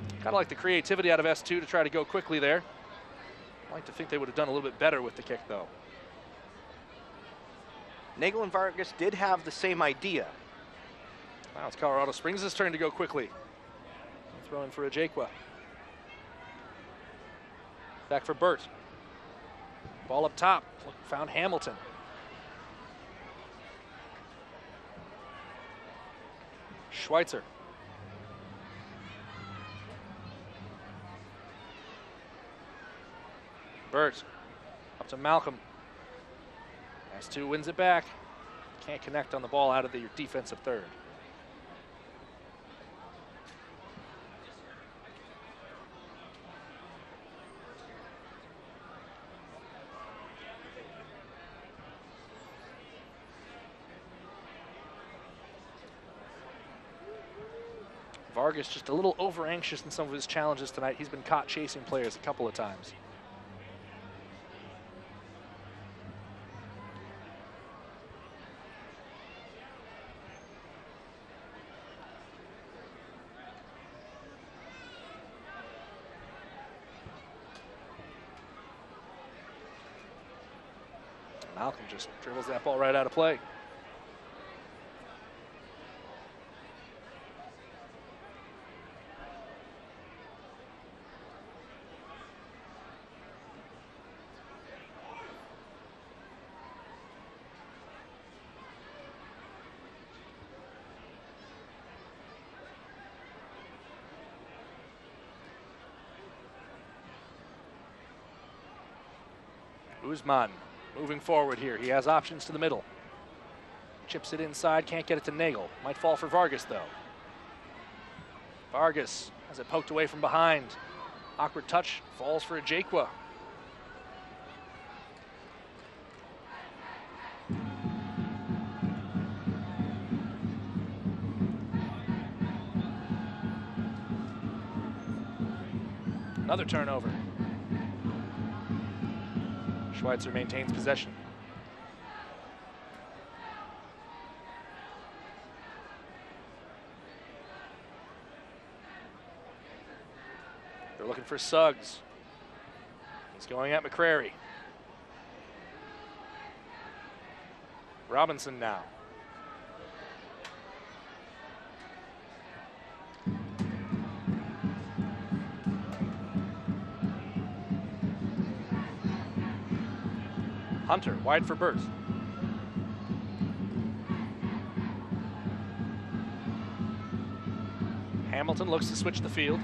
Kind of like the creativity out of S2 to try to go quickly there. I'd like to think they would have done a little bit better with the kick, though. Nagel and Vargas did have the same idea. Now it's Colorado Springs' turn to go quickly. Throw in for Ajakwa. Back for Burt. Ball up top. Found Hamilton. Schweitzer. Burt. Up to Malcolm. S2 wins it back. Can't connect on the ball out of the defensive third. Vargas just a little over anxious in some of his challenges tonight. He's been caught chasing players a couple of times. Malcolm just dribbles that ball right out of play. Guzman moving forward here. He has options to the middle. Chips it inside, can't get it to Nagel. Might fall for Vargas, though. Vargas has it poked away from behind. Awkward touch, falls for Ajakwa. Another turnover. Schweitzer maintains possession. They're looking for Suggs. He's going at McCrary. Robinson now. Hunter, wide for Burt. Hamilton looks to switch the field.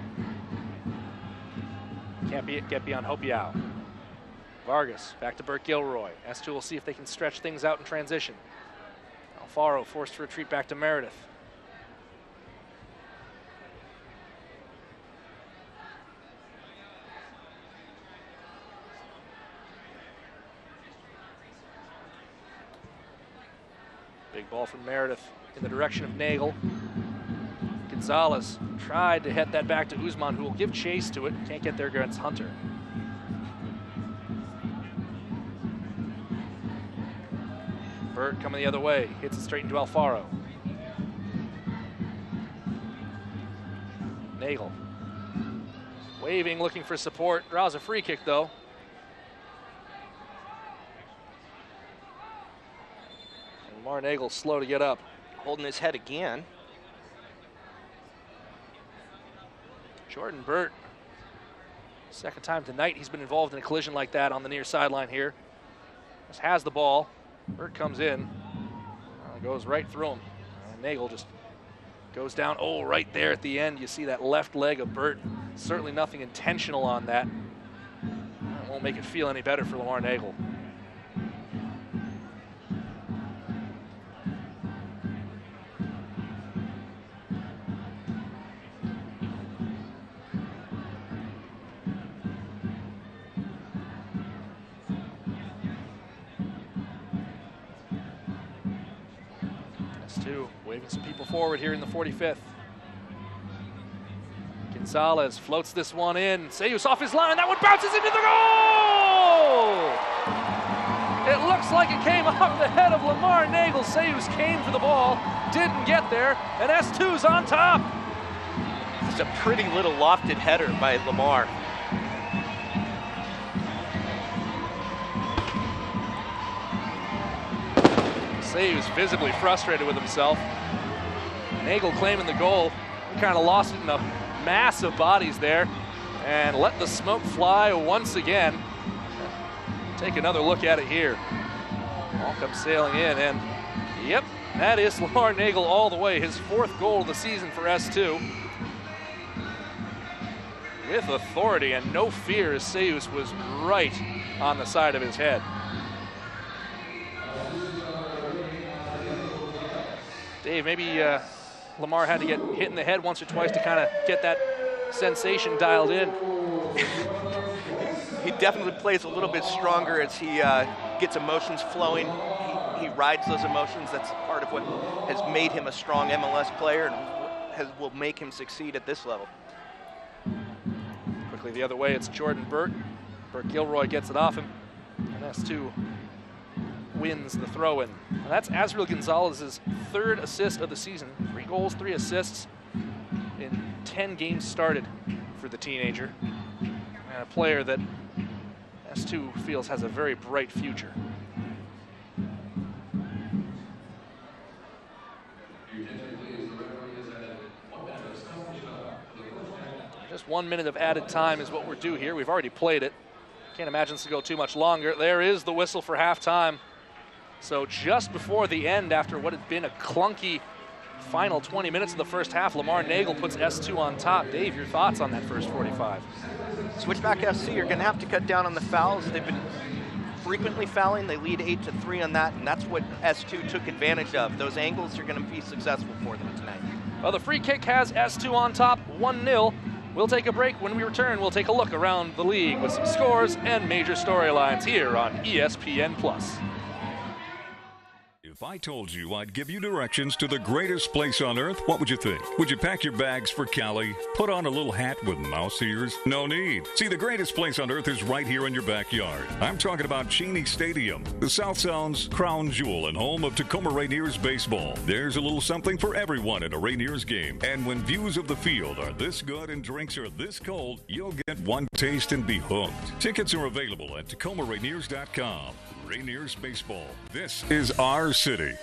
Can't get beyond Hopiau. Vargas, back to Burt Gilroy. S2 will see if they can stretch things out in transition. Alfaro forced to retreat back to Meredith. Big ball from Meredith in the direction of Nagel. Gonzalez tried to head that back to Guzman, who will give chase to it. Can't get there against Hunter. Burt coming the other way. Hits it straight into Alfaro. Nagel. Waving, looking for support. Draws a free kick, though. Lamar Nagel slow to get up. Holding his head again. Jordan Burt, second time tonight he's been involved in a collision like that on the near sideline here. Just has the ball. Burt comes in, goes right through him. Nagel just goes down. Oh, right there at the end, you see that left leg of Burt. Certainly nothing intentional on that. It won't make it feel any better for Lamar Nagel. Waving some people forward here in the 45th. Gonzalez floats this one in. Sayus off his line. That one bounces into the goal! It looks like it came off the head of Lamar Nagel. Sayus came for the ball, didn't get there, and S2's on top. It's a pretty little lofted header by Lamar. Sayus visibly frustrated with himself. Nagel claiming the goal. He kind of lost it in a mass of bodies there and let the smoke fly once again. Take another look at it here. Ball comes sailing in, and yep, that is Lamar Nagel all the way. His 4th goal of the season for S2. With authority and no fear, as Sayus was right on the side of his head. Dave, maybe Lamar had to get hit in the head once or twice to kind of get that sensation dialed in. He definitely plays a little bit stronger as he gets emotions flowing. He rides those emotions. That's part of what has made him a strong MLS player and will make him succeed at this level. Quickly the other way, it's Jordan Burt. Burt Gilroy gets it off him, and S2 wins the throw-in. That's Azriel Gonzalez's 3rd assist of the season. 3 goals, 3 assists in 10 games started for the teenager. And a player that S2 feels has a very bright future. Just 1 minute of added time is what we're due here. We've already played it. Can't imagine this to go too much longer. There is the whistle for halftime. So just before the end, after what had been a clunky final 20 minutes of the first half, Lamar Nagel puts S2 on top. Dave, your thoughts on that first 45? Switchback FC are going to have to cut down on the fouls. They've been frequently fouling. They lead 8-3 on that, and that's what S2 took advantage of. Those angles are going to be successful for them tonight. Well, the free kick has S2 on top, 1-0. We'll take a break. When we return, we'll take a look around the league with some scores and major storylines here on ESPN+. If I told you I'd give you directions to the greatest place on earth, what would you think? Would you pack your bags for Cali? Put on a little hat with mouse ears? No need. See, the greatest place on earth is right here in your backyard. I'm talking about Cheney Stadium, the South Sound's crown jewel and home of Tacoma Rainiers baseball. There's a little something for everyone in a Rainiers game. And when views of the field are this good and drinks are this cold, you'll get one taste and be hooked. Tickets are available at TacomaRainiers.com. Rainiers Baseball. This is our city.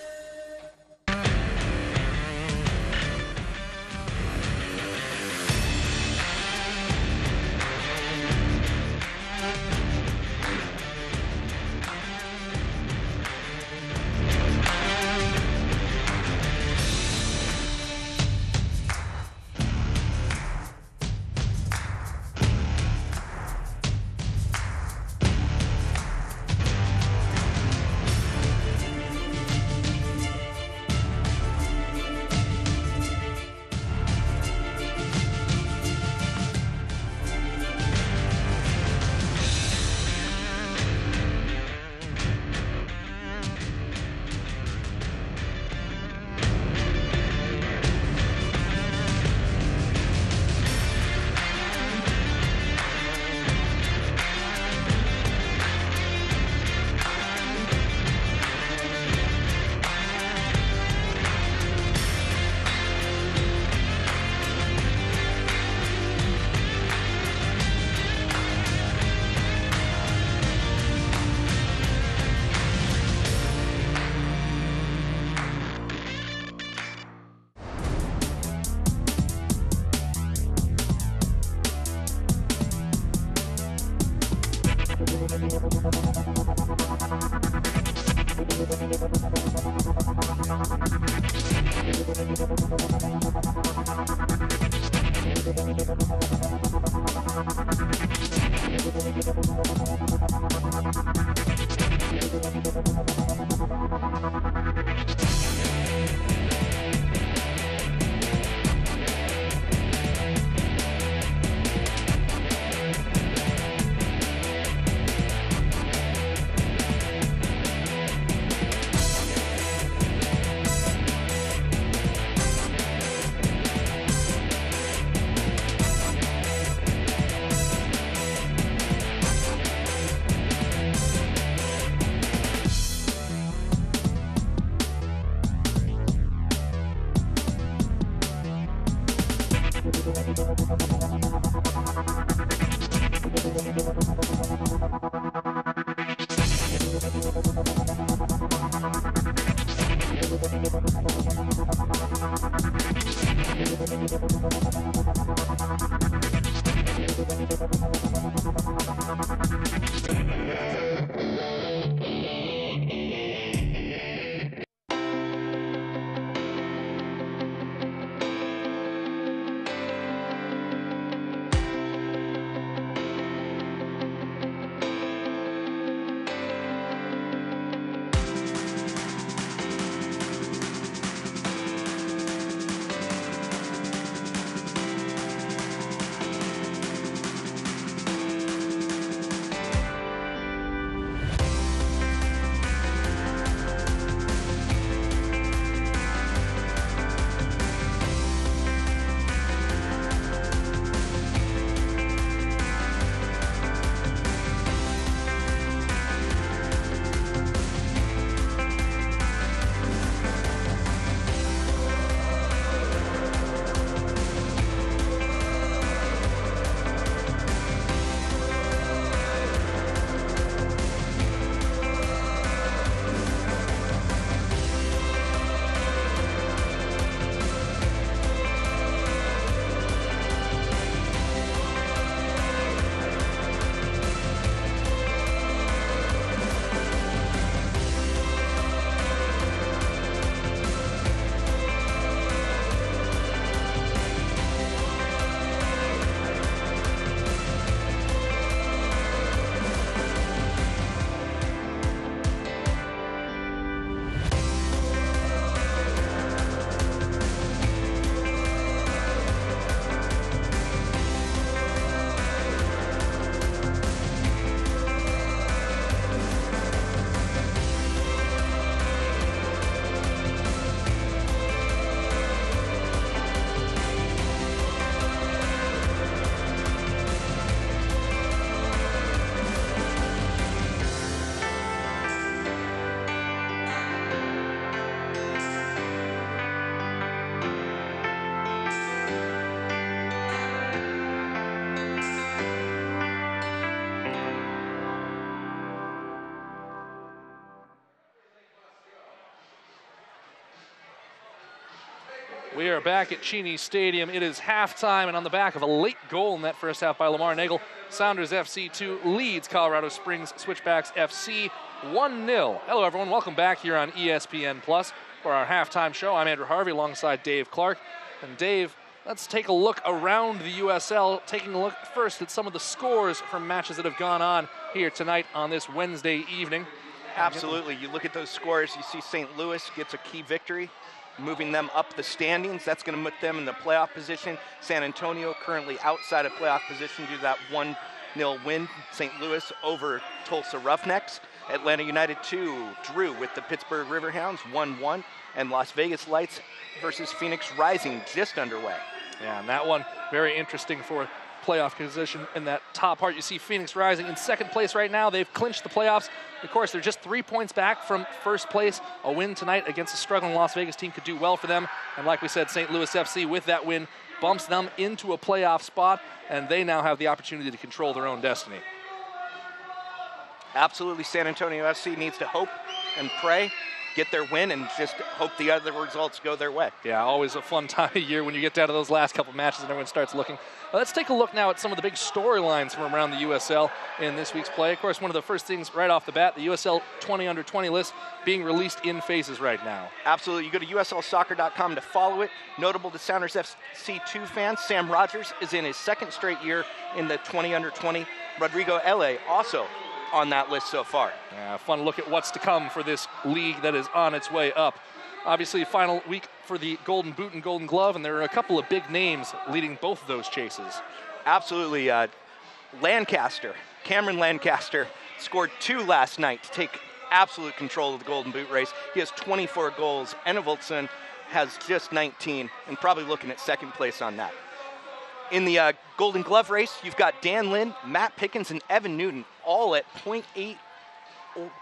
We are back at Cheney Stadium. It is halftime, and on the back of a late goal in that first half by Lamar Nagel, Sounders FC2 leads Colorado Springs Switchbacks FC 1-0. Hello, everyone. Welcome back here on ESPN Plus for our halftime show. I'm Andrew Harvey alongside Dave Clark. And Dave, let's take a look around the USL, taking a look first at some of the scores from matches that have gone on here tonight on this Wednesday evening. Absolutely. You look at those scores, you see St. Louis gets a key victory, moving them up the standings. That's going to put them in the playoff position. San Antonio currently outside of playoff position due to that 1-0 win. St. Louis over Tulsa Roughnecks. Atlanta United 2 drew with the Pittsburgh Riverhounds 1-1. And Las Vegas Lights versus Phoenix Rising just underway. Yeah, and that one very interesting for playoff position in that top part. You see Phoenix Rising in second place right now. They've clinched the playoffs. Of course, they're just 3 points back from first place. A win tonight against a struggling Las Vegas team could do well for them. And like we said, St. Louis FC with that win bumps them into a playoff spot, and they now have the opportunity to control their own destiny. Absolutely, San Antonio FC needs to hope and pray get their win and just hope the other results go their way. Yeah, always a fun time of year when you get down to those last couple matches and everyone starts looking. Let's take a look now at some of the big storylines from around the USL in this week's play. Of course, one of the first things right off the bat, the USL 20 under 20 list being released in phases right now. Absolutely. You go to USLsoccer.com to follow it. Notable to Sounders FC2 fans, Sam Rogers is in his second straight year in the 20 under 20. Rodrigo L.A. also on that list so far. Yeah, fun look at what's to come for this league that is on its way up. Obviously, final week for the Golden Boot and Golden Glove, and there are a couple of big names leading both of those chases. Absolutely. Cameron Lancaster scored 2 last night to take absolute control of the Golden Boot race. He has 24 goals. Enevoldsen has just 19 and probably looking at second place on that. In the Golden Glove race, you've got Dan Lynn, Matt Pickens, and Evan Newton all at 0.8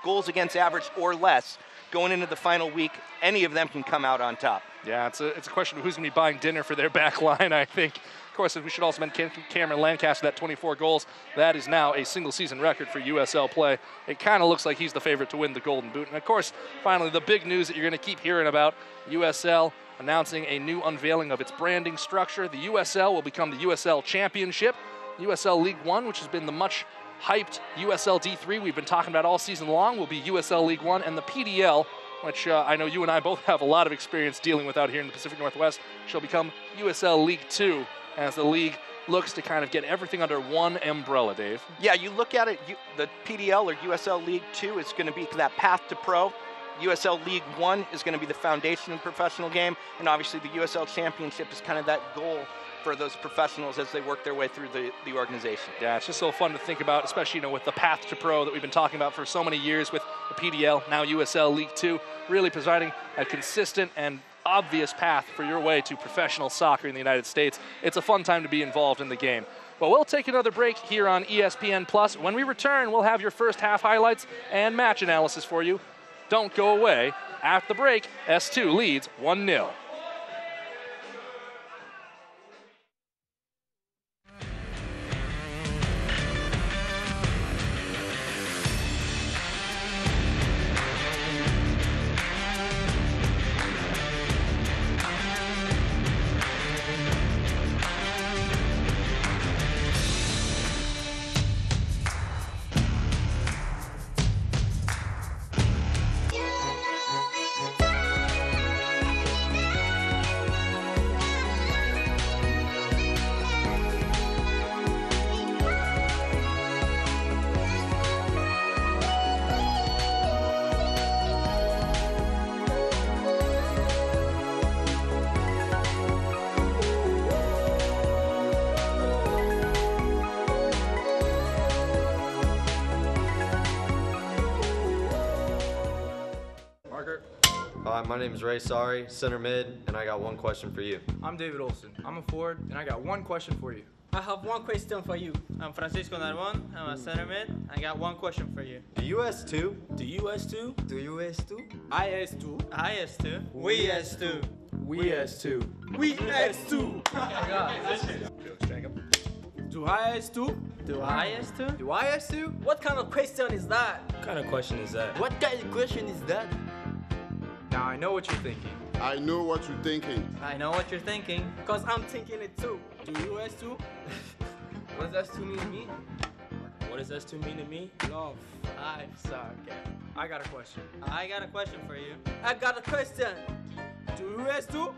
goals against average or less going into the final week. Any of them can come out on top. Yeah, it's a question of who's going to be buying dinner for their back line, I think. Of course, we should also mention Cameron Lancaster, that 24 goals. That is now a single-season record for USL play. It kind of looks like he's the favorite to win the Golden Boot. And, of course, finally, the big news that you're going to keep hearing about, USL announcing a new unveiling of its branding structure. The USL will become the USL Championship. USL League One, which has been the much-hyped USL D3 we've been talking about all season long, will be USL League One. And the PDL, which I know you and I both have a lot of experience dealing with out here in the Pacific Northwest, shall become USL League 2 as the league looks to kind of get everything under one umbrella, Dave. Yeah, you look at it, the PDL or USL League 2 is going to be that path to pro. USL League 1 is going to be the foundation of the professional game, and obviously the USL Championship is kind of that goal for those professionals as they work their way through the organization. Yeah, it's just so fun to think about, especially with the path to pro that we've been talking about for so many years with the PDL, now USL League 2, really providing a consistent and obvious path for your way to professional soccer in the United States. It's a fun time to be involved in the game. Well, we'll take another break here on ESPN+. When we return, we'll have your first half highlights and match analysis for you. Don't go away. After the break, S2 leads 1-0. Hi, my name is Ray Sari, center mid, and I got one question for you. I'm David Olson. I'm a forward, and I got one question for you. I have one question for you. I'm Francisco Narbon. I'm a center mid. I got one question for you. Do you S2? Do you S2? Do you S2? I S2. I S2. We S2. We S2. We S2. Do I S2? Do I S2? Do I S2? What kind of question is that? What kind of question is that? What kind of question is that? Now I know what you're thinking. I know what you're thinking. I know what you're thinking, because I'm thinking it too. Do you S2? What does S2 mean to me? What does S2 mean to me? Love. I suck. I got a question. I got a question for you. I got a question. Do you S2?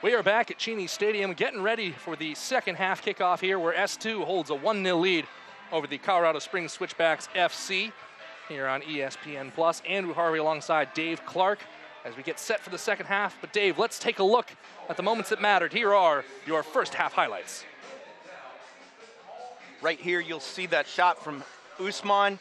We are back at Cheney Stadium getting ready for the second half kickoff here where S2 holds a 1-0 lead over the Colorado Springs Switchbacks FC here on ESPN+. Andrew Harvey alongside Dave Clark as we get set for the second half. But Dave, let's take a look at the moments that mattered. Here are your first half highlights. Right here you'll see that shot from Usman.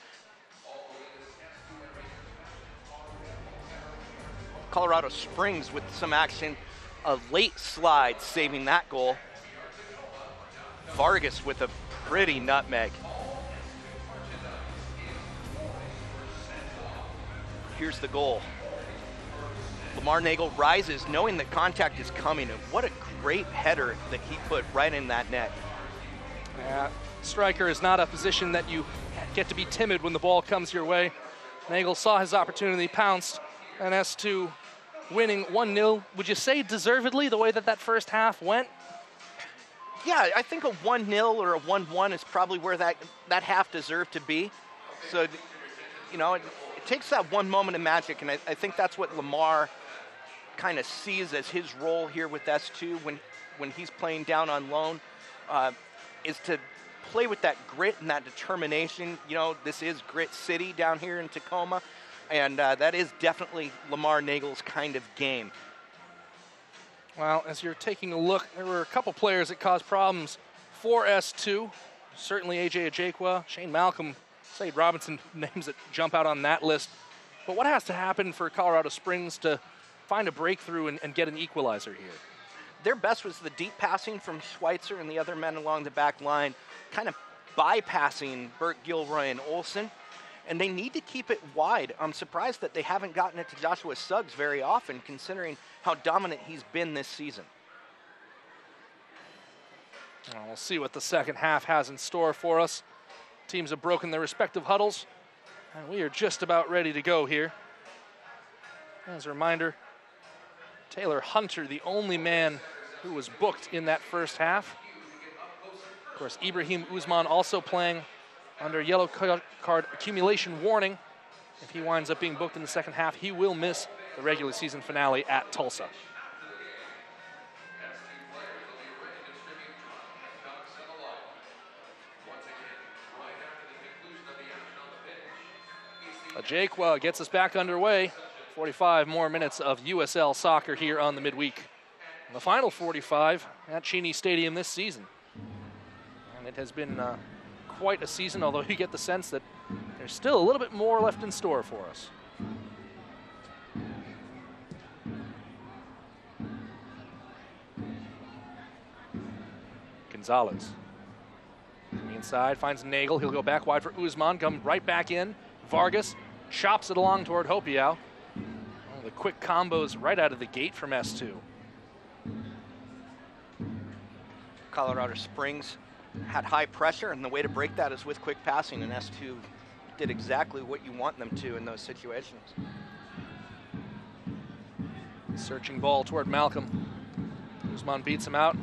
Colorado Springs with some action. A late slide saving that goal. Vargas with a pretty nutmeg. Here's the goal. Lamar Nagel rises knowing that contact is coming, and what a great header that he put right in that net. Striker is not a position that you get to be timid when the ball comes your way. Nagel saw his opportunity, pounced, and S2 winning 1-0. Would you say deservedly the way that first half went? Yeah, I think a 1-0 or a 1-1 is probably where that half deserved to be. So, you know, it takes that one moment of magic, and I think that's what Lamar kind of sees as his role here with S2 when he's playing down on loan, is to play with that grit and that determination. You know, this is Grit City down here in Tacoma, and that is definitely Lamar Nagel's kind of game. Well, as you're taking a look, there were a couple players that caused problems for S2. Certainly AJ Ajakwa, Shane Malcolm, Said Robinson, names that jump out on that list. But what has to happen for Colorado Springs to find a breakthrough and get an equalizer here? Their best was the deep passing from Schweitzer and the other men along the back line, kind of bypassing Burt Gilroy and Olsen. And they need to keep it wide. I'm surprised that they haven't gotten it to Joshua Suggs very often, considering how dominant he's been this season. Well, we'll see what the second half has in store for us. Teams have broken their respective huddles, and we are just about ready to go here. As a reminder, Taylor Hunter, the only man who was booked in that first half. Of course, Ibrahim Usman also playing under yellow card accumulation warning. If he winds up being booked in the second half, he will miss the regular season finale at Tulsa. Ajakwa gets us back underway. 45 more minutes of USL soccer here on the midweek. And the final 45 at Cheney Stadium this season. And it has been quite a season, although you get the sense that there's still a little bit more left in store for us. Gonzalez. From the inside, finds Nagel. He'll go back wide for Usman, come right back in. Vargas chops it along toward Hopiau. Oh, the quick combos right out of the gate from S2. Colorado Springs had high pressure, and the way to break that is with quick passing, and S2 did exactly what you want them to in those situations. Searching ball toward Malcolm. Usman beats him out.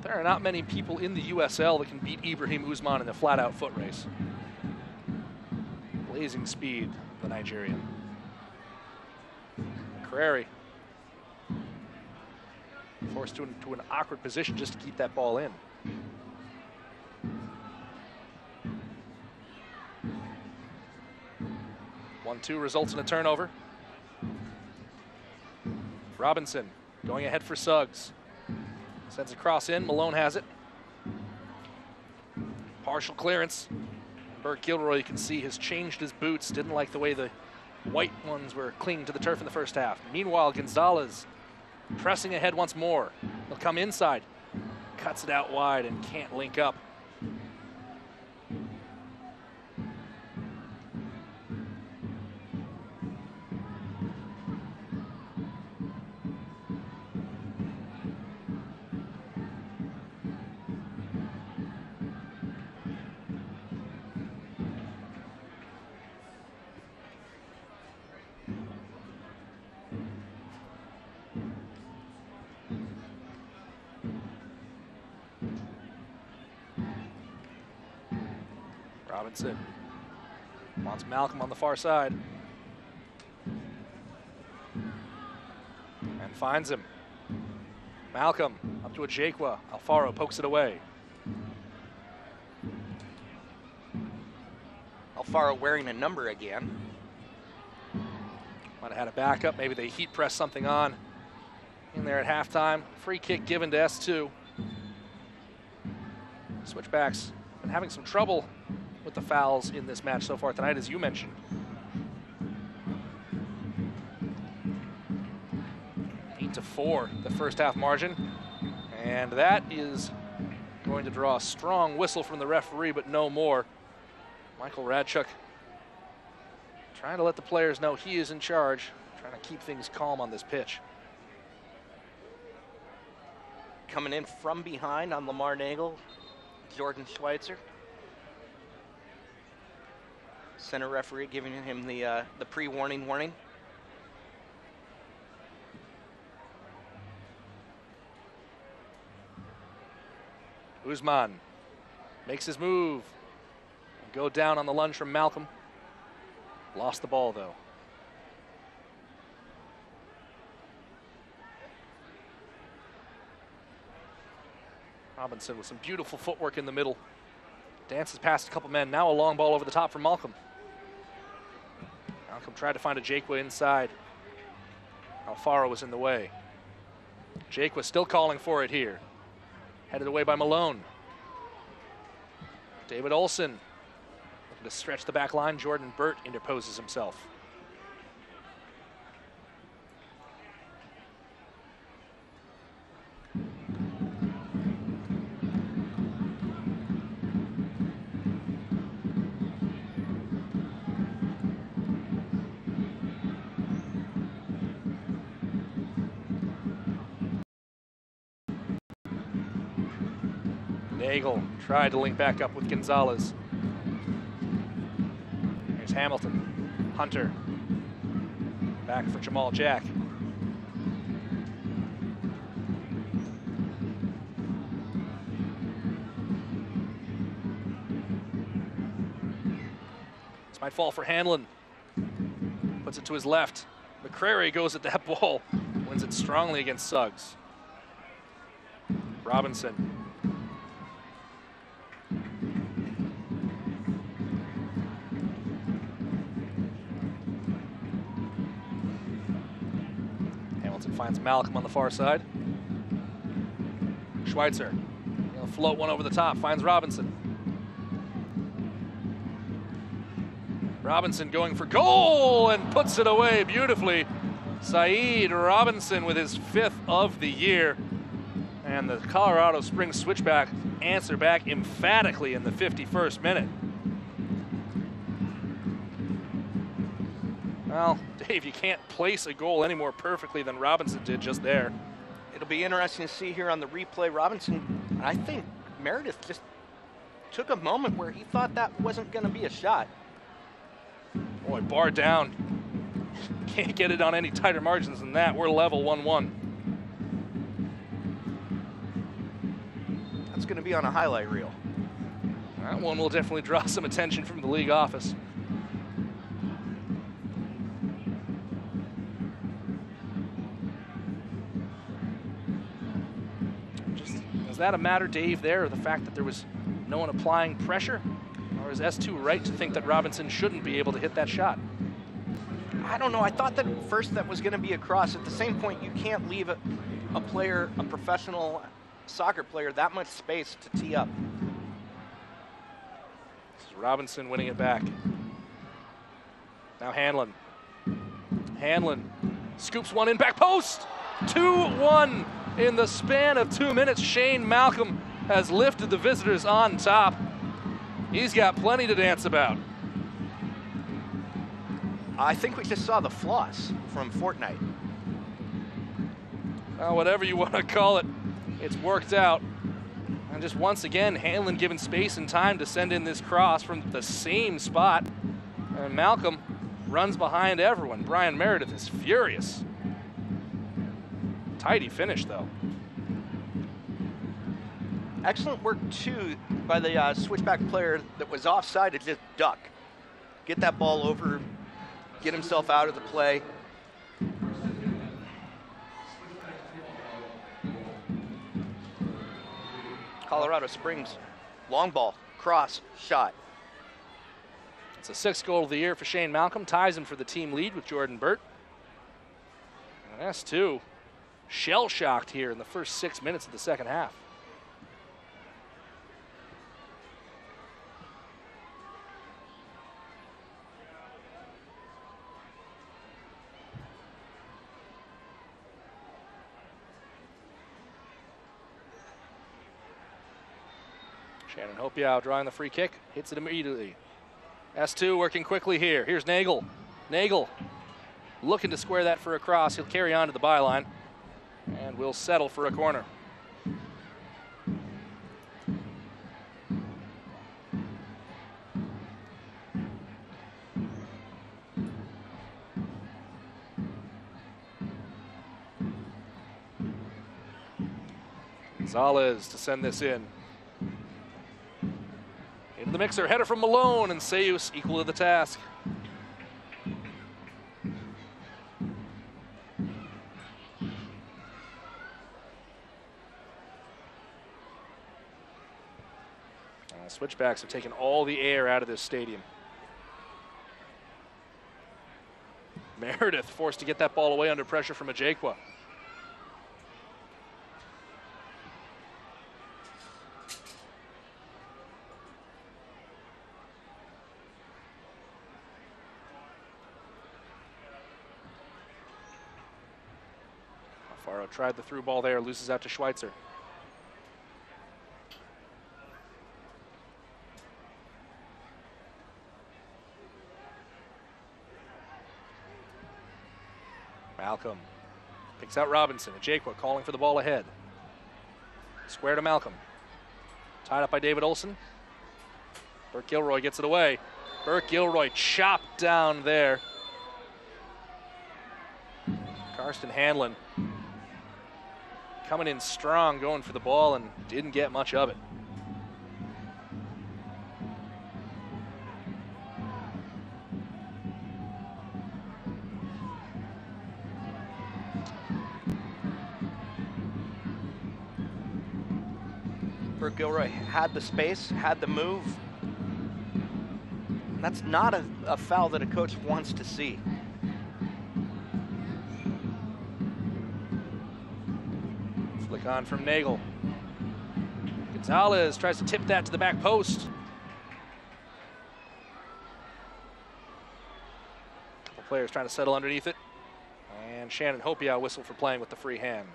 There are not many people in the USL that can beat Ibrahim Usman in a flat-out foot race. Blazing speed, the Nigerian. Carreri forced into an awkward position just to keep that ball in. One-two results in a turnover. Robinson going ahead for Suggs. Sends a cross in, Malone has it. Partial clearance. Burt Gilroy, you can see, has changed his boots. Didn't like the way the white ones were clinging to the turf in the first half. Meanwhile, Gonzalez pressing ahead once more. He'll come inside. Cuts it out wide and can't link up. Robinson wants Malcolm on the far side. And finds him. Malcolm up to a Jaquia. Alfaro pokes it away. Alfaro wearing a number again. Might have had a backup. Maybe they heat press something on in there at halftime. Free kick given to S2. Switchbacks been having some trouble with the fouls in this match so far tonight, as you mentioned. To 4, the first half margin. And that is going to draw a strong whistle from the referee, but no more. Michael Radchuk trying to let the players know he is in charge, trying to keep things calm on this pitch. Coming in from behind on Lamar Nagel, Jordan Schweitzer. Center referee giving him the pre-warning warning. Usman makes his move. Go down on the lunge from Malcolm. Lost the ball, though. Robinson with some beautiful footwork in the middle. Dances past a couple men. Now a long ball over the top from Malcolm. Malcolm tried to find a Jaquia inside. Alfaro was in the way. Jaquia still calling for it here. Headed away by Malone. David Olson looking to stretch the back line. Jordan Burt interposes himself. Nagel tried to link back up with Gonzalez. Here's Hamilton. Hunter. Back for Jamal Jack. This might fall for Hanlon. Puts it to his left. McCrary goes at that ball. Wins it strongly against Suggs. Robinson. Finds Malcolm on the far side. Schweitzer, he'll float one over the top, finds Robinson. Robinson going for goal and puts it away beautifully. Saeed Robinson with his 5th of the year. And the Colorado Springs Switchback answer back emphatically in the 51st minute. Well, Dave, you can't place a goal any more perfectly than Robinson did just there. It'll be interesting to see here on the replay. Robinson, I think Meredith just took a moment where he thought that wasn't going to be a shot. Boy, bar down. Can't get it on any tighter margins than that. We're level 1-1. That's going to be on a highlight reel. That one will definitely draw some attention from the league office. Is that a matter, Dave, there, or the fact that there was no one applying pressure? Or is S2 right to think that Robinson shouldn't be able to hit that shot? I don't know. I thought that at first that was going to be a cross. At the same point, you can't leave a player, a professional soccer player, that much space to tee up. This is Robinson winning it back. Now Hanlon. Hanlon scoops one in, back post! 2-1. In the span of 2 minutes, Shane Malcolm has lifted the visitors on top. He's got plenty to dance about. I think we just saw the floss from Fortnite. Whatever you want to call it, it's worked out. And just once again, Hanlon given space and time to send in this cross from the same spot. And Malcolm runs behind everyone. Brian Meredith is furious. Tidy finish, though. Excellent work, too, by the switchback player that was offside to just duck. Get that ball over, get himself out of the play. Colorado Springs. Long ball, cross, shot. It's a 6th goal of the year for Shane Malcolm, ties him for the team lead with Jordan Burt. And S2 shell-shocked here in the first 6 minutes of the second half. Shannon Hopiau drawing the free kick, hits it immediately. S2 working quickly here. Here's Nagel. Nagel looking to square that for a cross. He'll carry on to the byline and will settle for a corner. Gonzalez to send this in. Into the mixer, header from Malone, and Seus equal to the task. Switchbacks have taken all the air out of this stadium. Meredith forced to get that ball away under pressure from Ajekwa. Alfaro tried the through ball there, loses out to Schweitzer. Malcolm picks out Robinson. Ajekwa calling for the ball ahead. Square to Malcolm. Tied up by David Olson. Burke Gilroy gets it away. Burke Gilroy chopped down there. Karsten Hanlon coming in strong, going for the ball, and didn't get much of it. Burke Gilroy had the space, had the move. That's not a foul that a coach wants to see. Flick on from Nagel. Gonzalez tries to tip that to the back post. Couple players trying to settle underneath it. And Shannon Hopiau whistle for playing with the free hand.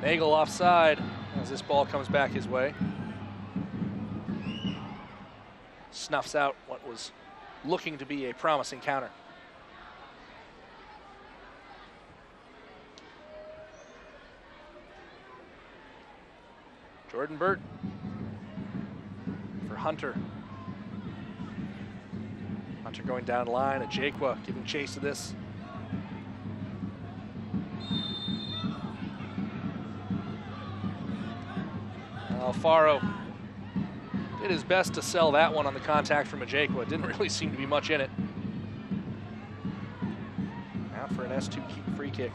Nagel offside as this ball comes back his way. Snuffs out what was looking to be a promising counter. Jordan Burt for Hunter. Hunter going down the line. Ajekwa giving chase to this. Alfaro did his best to sell that one on the contact from Ajekwa. Didn't really seem to be much in it. Out for an S2 free kick.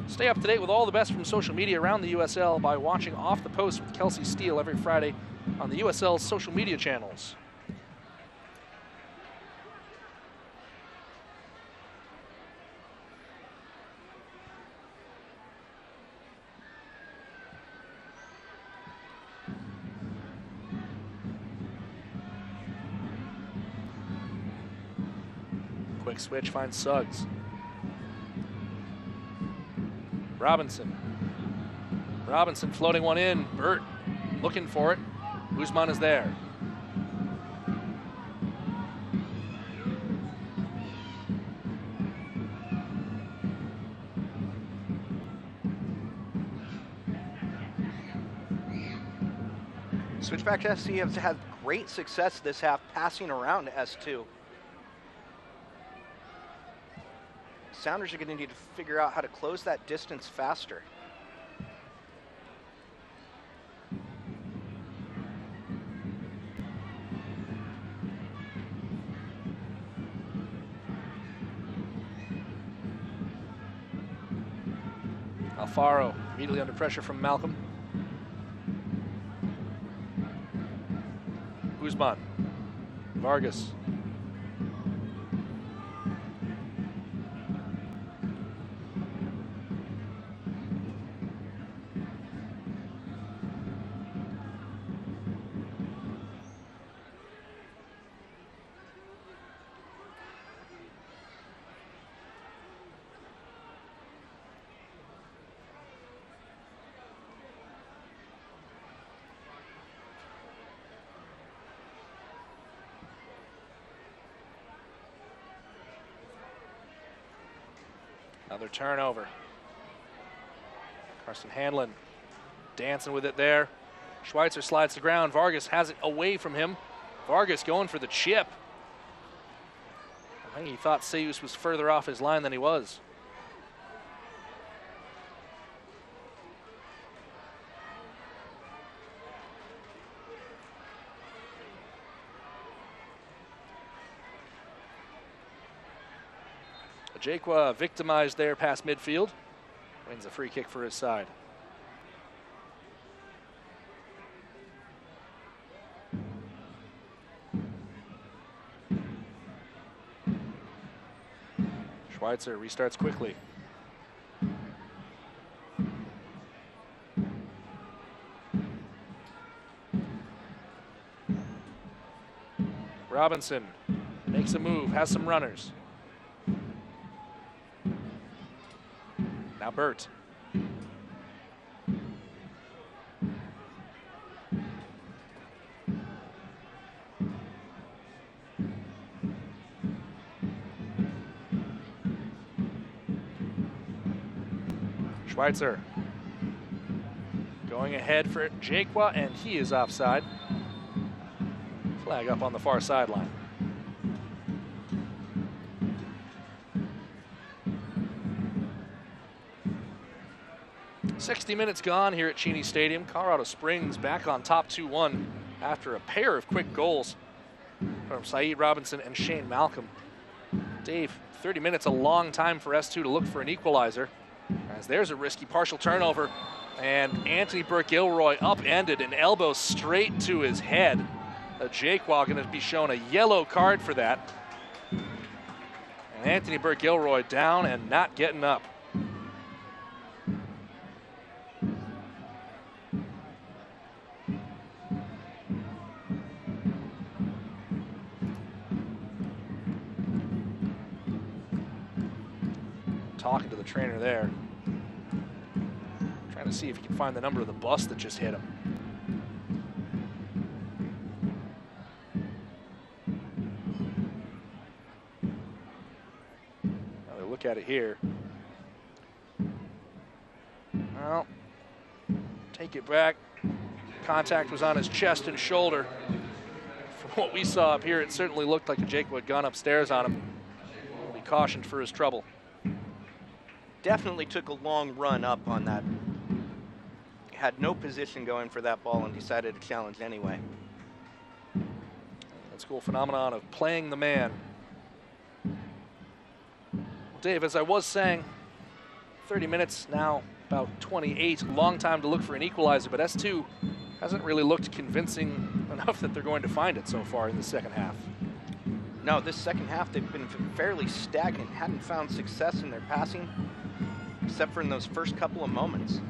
Stay up to date with all the best from social media around the USL by watching Off the Post with Kelsey Steele every Friday on the USL's social media channels. Quick switch finds Suggs. Robinson floating one in. Burt looking for it. Guzman is there. Switchbacks FC has had great success this half passing around S2. Sounders are going to need to figure out how to close that distance faster. Alfaro immediately under pressure from Malcolm. Guzman. Vargas. Another turnover. Carson Hanlon dancing with it there. Schweitzer slides to ground. Vargas has it away from him. Vargas going for the chip. I think he thought Seus was further off his line than he was. Jaquan victimized there past midfield. Wins a free kick for his side. Schweitzer restarts quickly. Robinson makes a move, has some runners. Now Burt. Schweitzer going ahead for Jaquan, and he is offside. Flag up on the far sideline. "60 minutes gone here at Cheney Stadium. Colorado Springs back on top 2-1 after a pair of quick goals from Saeed Robinson and Shane Malcolm. Dave, 30 minutes, a long time for S2 to look for an equalizer, as there's a risky partial turnover, and Anthony Burke-Gilroy upended an elbow straight to his head. Jaquan going to be shown a yellow card for that. And Anthony Burke-Gilroy down and not getting up. Talking to the trainer there. Trying to see if he can find the number of the bus that just hit him. Now they look at it here. Well, take it back. Contact was on his chest and shoulder. From what we saw up here, it certainly looked like a Jaquan had gone upstairs on him. He'll be cautioned for his trouble. Definitely took a long run up on that. Had no position going for that ball and decided to challenge anyway. That's a cool phenomenon of playing the man. Dave, as I was saying, 30 minutes now, about 28. Long time to look for an equalizer, but S2 hasn't really looked convincing enough that they're going to find it so far in the second half. No, this second half they've been fairly stagnant, hadn't found success in their passing, except for in those first couple of moments.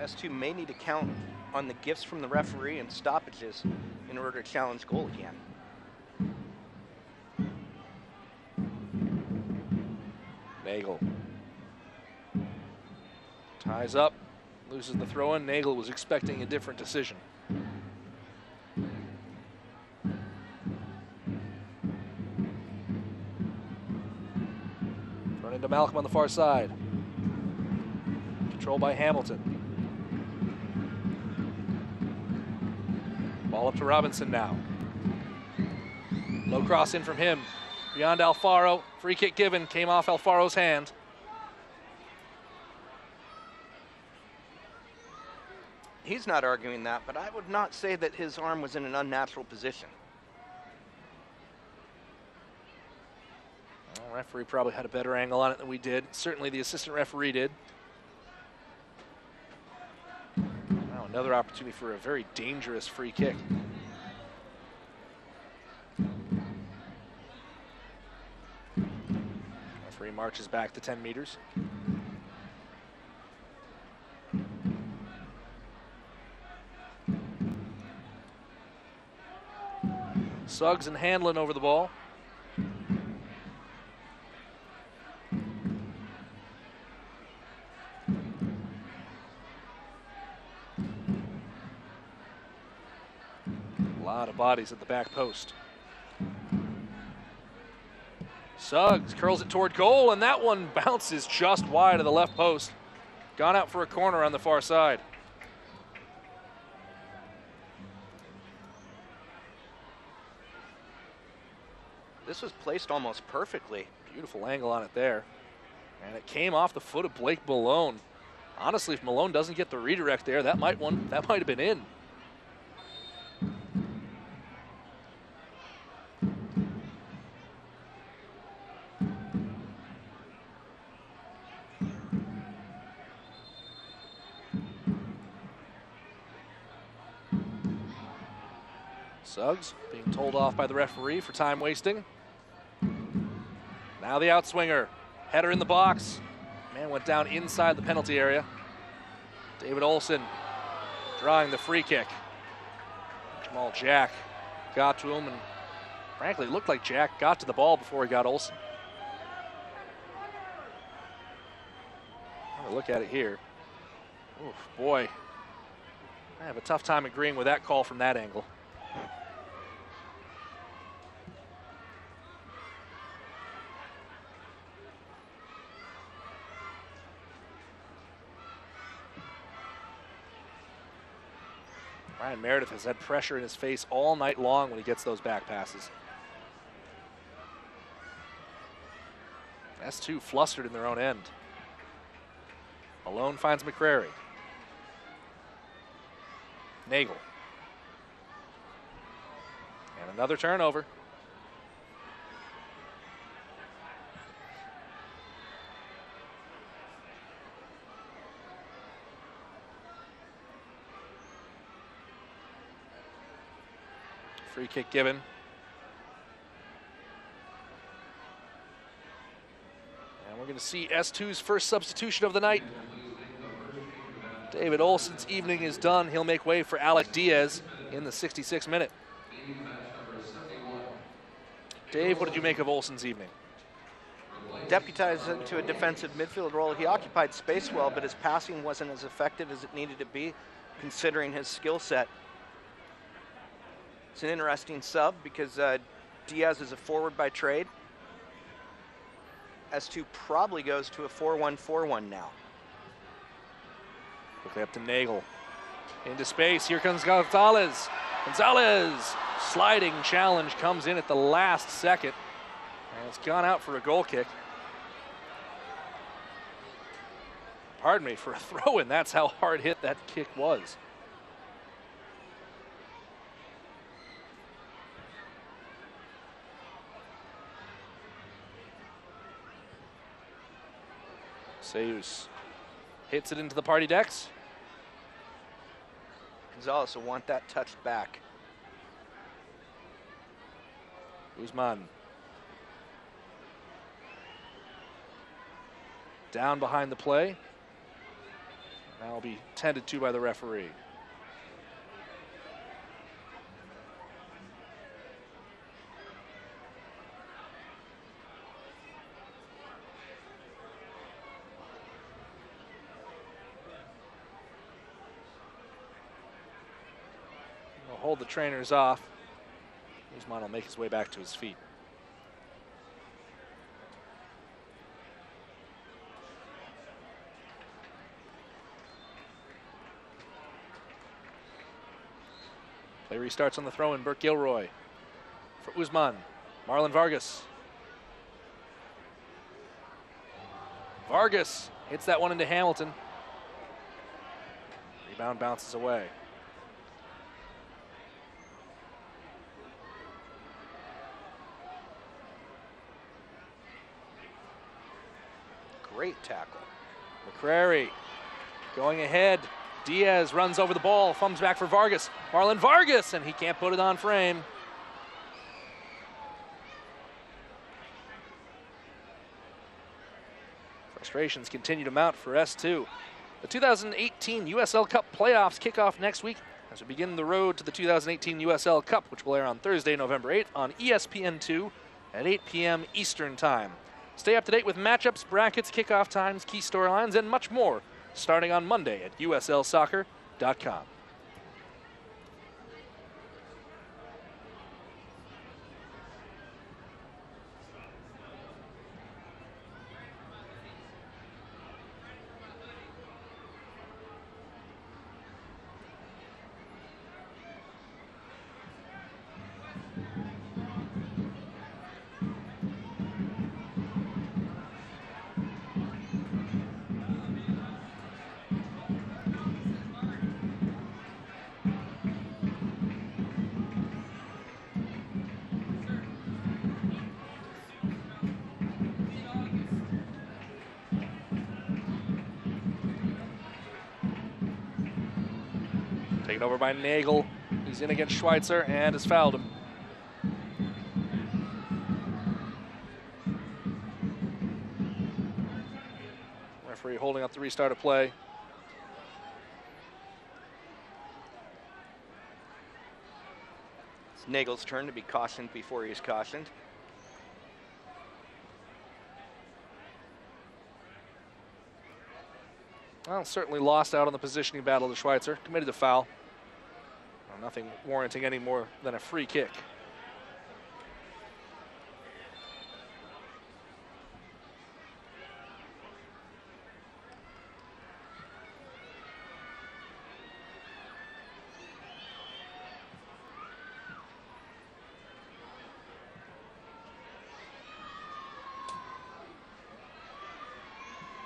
S2 may need to count on the gifts from the referee and stoppages in order to challenge goal again. Nagel ties up, loses the throw-in. Nagel was expecting a different decision. Run into Malcolm on the far side. Controlled by Hamilton. Ball up to Robinson now. Low cross in from him. Beyond Alfaro. Free kick given. Came off Alfaro's hand. He's not arguing that, but I would not say that his arm was in an unnatural position. Well, the referee probably had a better angle on it than we did. Certainly the assistant referee did. Now another opportunity for a very dangerous free kick. Referee marches back to 10 meters. Suggs and Hanlon over the ball. A lot of bodies at the back post. Suggs curls it toward goal, and that one bounces just wide of the left post. Gone out for a corner on the far side. This was placed almost perfectly. Beautiful angle on it there. And it came off the foot of Blake Malone. Honestly, if Malone doesn't get the redirect there, that might have been in. Suggs being told off by the referee for time wasting. Now the outswinger. Header in the box. Man went down inside the penalty area. David Olsen drawing the free kick. Jamal Jack got to him, and frankly, it looked like Jack got to the ball before he got Olsen. Have a look at it here. Oof, boy. I have a tough time agreeing with that call from that angle. Brian Meredith has had pressure in his face all night long when he gets those back passes. S2 flustered in their own end. Malone finds McCrary. Nagel. And another turnover. Free kick given. And we're going to see S2's first substitution of the night. David Olsen's evening is done. He'll make way for Alec Diaz in the 66th minute. Dave, what did you make of Olsen's evening? Deputized into a defensive midfield role. He occupied space well, but his passing wasn't as effective as it needed to be, considering his skill set. It's an interesting sub because Diaz is a forward by trade. S2 probably goes to a 4-1-4-1 now. Quickly up to Nagel. Into space, here comes Gonzalez. Gonzalez, sliding challenge comes in at the last second. And it's gone out for a goal kick. Pardon me, for a throw-in, that's how hard hit that kick was. Seus hits it into the party decks. Gonzalez will want that touched back. Guzman. Down behind the play. That'll be tended to by the referee. Hold the trainers off. Guzman will make his way back to his feet. Play restarts on the throw in. Burke Gilroy for Usman. Marlon Vargas. Vargas hits that one into Hamilton. Rebound bounces away. Great tackle. McCrary going ahead. Diaz runs over the ball, thumbs back for Vargas. Marlon Vargas, and he can't put it on frame. Frustrations continue to mount for S2. The 2018 USL Cup playoffs kick off next week as we begin the road to the 2018 USL Cup, which will air on Thursday, November 8th on ESPN2 at 8 p.m. Eastern Time. Stay up to date with matchups, brackets, kickoff times, key storylines, and much more starting on Monday at uslsoccer.com. Taken over by Nagel. He's in against Schweitzer and has fouled him. Referee holding up the restart of play. It's Nagel's turn to be cautioned before he's cautioned. Well, certainly lost out on the positioning battle to Schweitzer. Committed a foul. Well, nothing warranting any more than a free kick.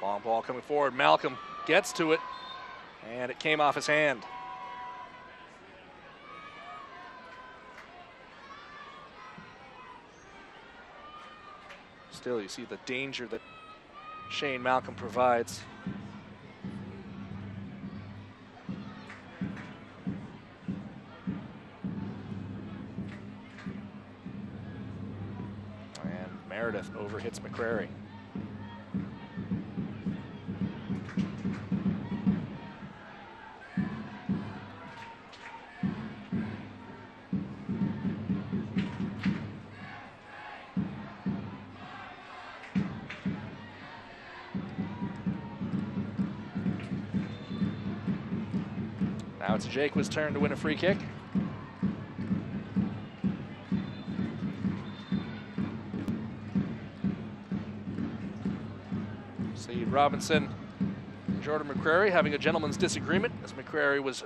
Long ball coming forward. Malcolm gets to it, and it came off his hand. Still, you see the danger that Shane Malcolm provides. And Meredith overhits McCrary. Now it's Jaqua's turn to win a free kick. Saeed Robinson, Jordan McCrary having a gentleman's disagreement as McCrary was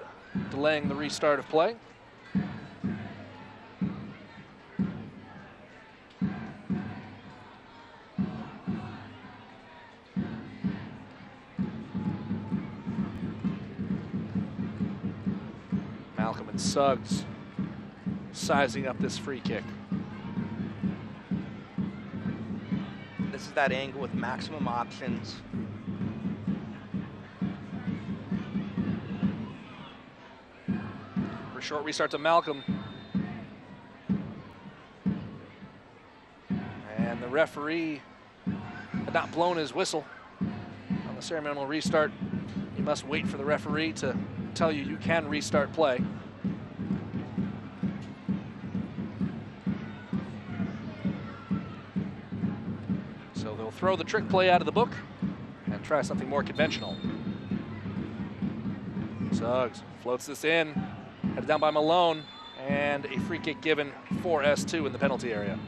delaying the restart of play. Malcolm and Suggs sizing up this free kick. This is that angle with maximum options. For a short restart to Malcolm. And the referee had not blown his whistle on the ceremonial restart. You must wait for the referee to tell you you can restart play. So they'll throw the trick play out of the book and try something more conventional. Suggs floats this in, headed down by Malone, and a free kick given for S2 in the penalty area.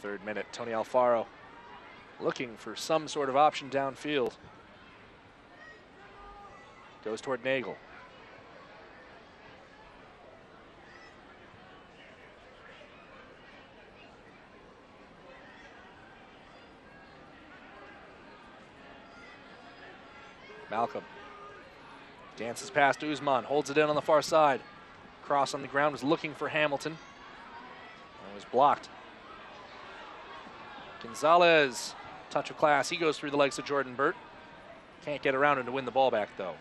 3rd minute. Tony Alfaro looking for some sort of option downfield. Goes toward Nagel. Malcolm dances past Usman, holds it in on the far side. Cross on the ground, was looking for Hamilton. And was blocked. Gonzalez, touch of class. He goes through the legs of Jordan Burt. Can't get around him to win the ball back, though.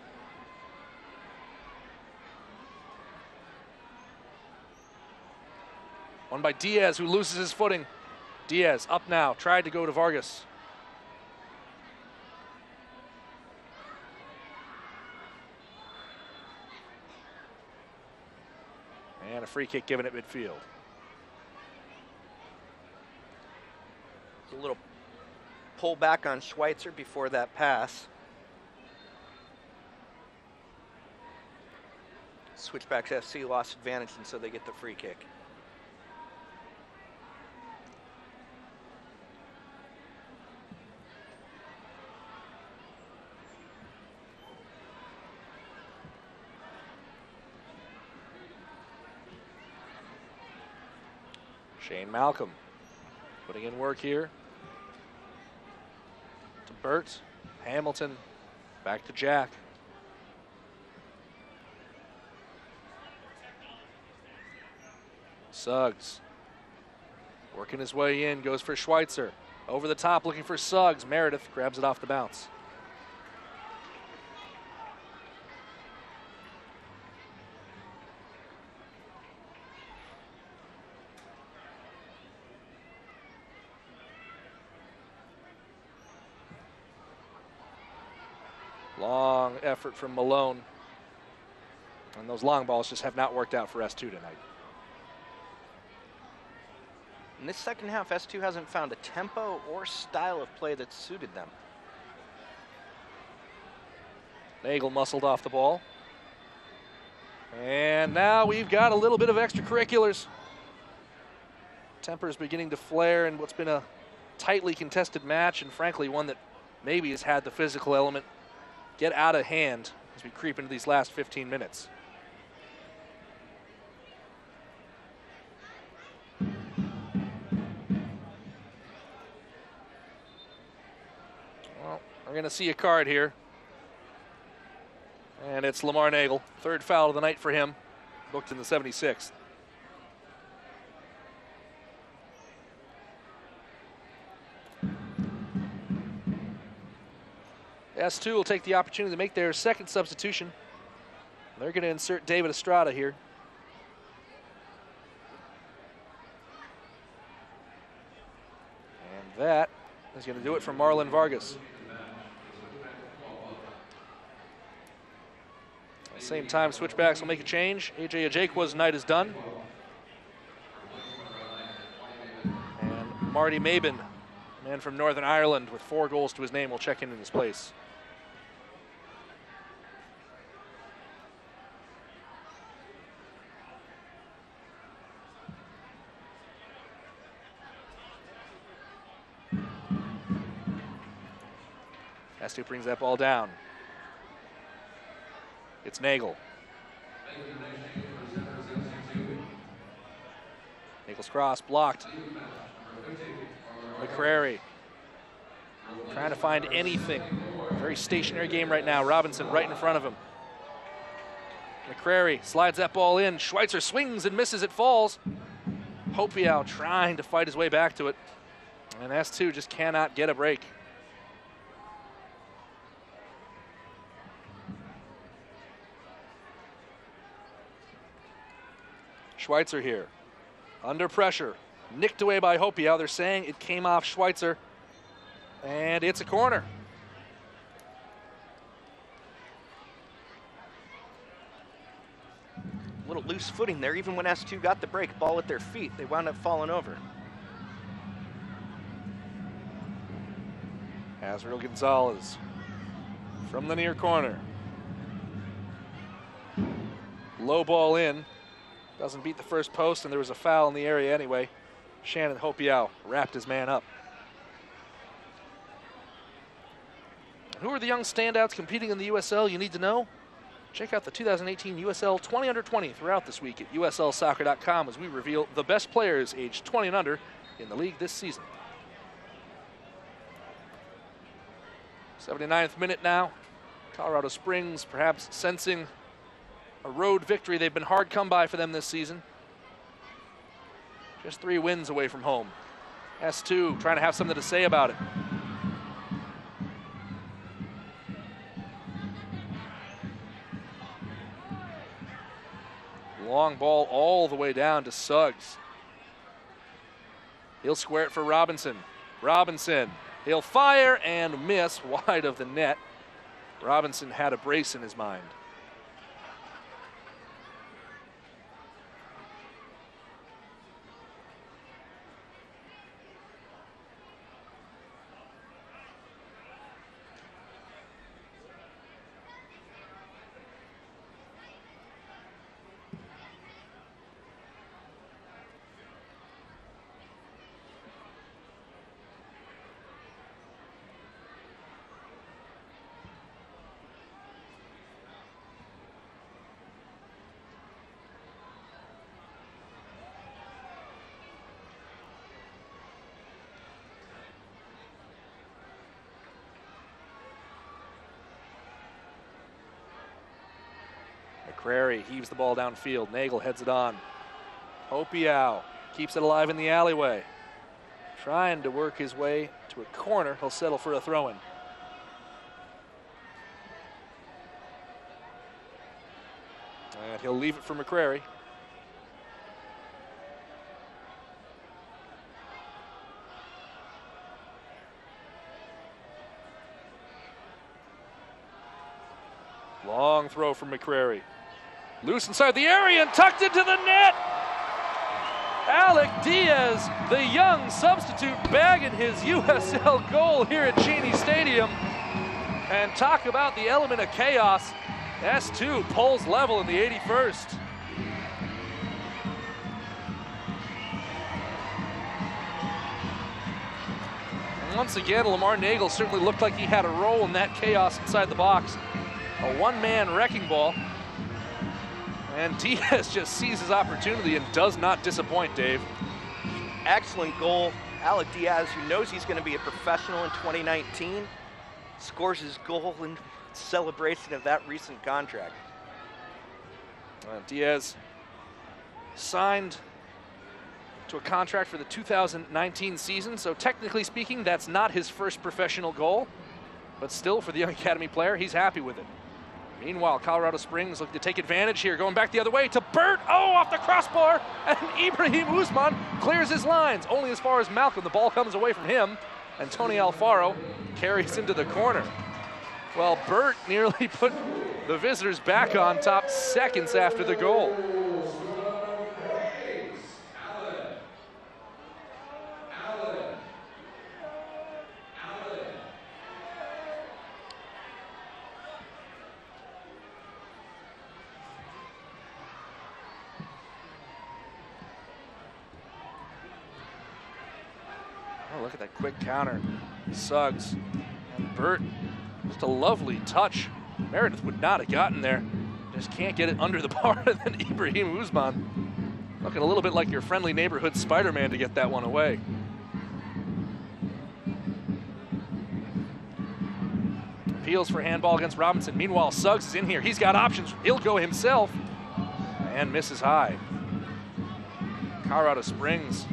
Won by Diaz, who loses his footing. Diaz up now, tried to go to Vargas. And a free kick given at midfield. A little pull back on Schweitzer before that pass. Switchbacks FC lost advantage, and so they get the free kick. Shane Malcolm putting in work here. To Burt, Hamilton, back to Jack. Suggs working his way in, goes for Schweitzer. Over the top looking for Suggs. Meredith grabs it off the bounce. Long effort from Malone. And those long balls just have not worked out for S2 tonight. In this second half, S2 hasn't found a tempo or style of play that suited them. Nagel muscled off the ball. And now we've got a little bit of extracurriculars. Temper's beginning to flare in what's been a tightly contested match, and frankly one that maybe has had the physical element get out of hand as we creep into these last 15 minutes. Well, we're going to see a card here. And it's Lamar Nagel. 3rd foul of the night for him, booked in the 76th. S2 will take the opportunity to make their 2nd substitution. They're going to insert David Estrada here. And that is going to do it for Marlon Vargas. At the same time, Switchbacks will make a change. AJ Ajakwa's night is done. And Marty Mabin, a man from Northern Ireland with 4 goals to his name, will check in his place. S2 brings that ball down. It's Nagel. Nagel's cross blocked. McCrary trying to find anything. Very stationary game right now. Robinson right in front of him. McCrary slides that ball in. Schweitzer swings and misses. It falls. Hopiau trying to fight his way back to it. And S2 just cannot get a break. Schweitzer here, under pressure, nicked away by Hopiau. They're saying it came off Schweitzer, and it's a corner. A little loose footing there, even when S2 got the break, ball at their feet, they wound up falling over. Azriel Gonzalez from the near corner. Low ball in. Doesn't beat the first post, and there was a foul in the area anyway. Shannon Hopiau wrapped his man up. Who are the young standouts competing in the USL you need to know? Check out the 2018 USL 20 under 20 throughout this week at uslsoccer.com as we reveal the best players aged 20 and under in the league this season. 79th minute now. Colorado Springs perhaps sensing a road victory. They've been hard come by for them this season. Just 3 wins away from home. S2 trying to have something to say about it. Long ball all the way down to Suggs. He'll square it for Robinson. Robinson, he'll fire and miss wide of the net. Robinson had a brace in his mind. McCrary heaves the ball downfield. Nagel heads it on. Hopiau keeps it alive in the alleyway. Trying to work his way to a corner. He'll settle for a throw-in. And he'll leave it for McCrary. Long throw from McCrary. Loose inside the area and tucked into the net. Alec Diaz, the young substitute, bagging his USL goal here at Cheney Stadium. And talk about the element of chaos. S2 pulls level in the 81st. And once again, Lamar Nagel certainly looked like he had a role in that chaos inside the box. A one-man wrecking ball. And Diaz just sees his opportunity and does not disappoint, Dave. Excellent goal. Alec Diaz, who knows he's going to be a professional in 2019, scores his goal in celebration of that recent contract. Diaz signed to a contract for the 2019 season, so technically speaking, that's not his first professional goal, but still, for the young academy player, he's happy with it. Meanwhile, Colorado Springs looking to take advantage here, going back the other way to Burt. Oh, off the crossbar, and Ibrahim Usman clears his lines. Only as far as Malcolm. The ball comes away from him, and Tony Alfaro carries into the corner. Well, Burt nearly put the visitors back on top seconds after the goal. Oh, look at that quick counter. Suggs and Burt. Just a lovely touch. Meredith would not have gotten there. Just can't get it under the bar. And then Ibrahim Usman looking a little bit like your friendly neighborhood Spider-Man to get that one away. Appeals for handball against Robinson. Meanwhile, Suggs is in here. He's got options. He'll go himself. And misses high. Colorado Springs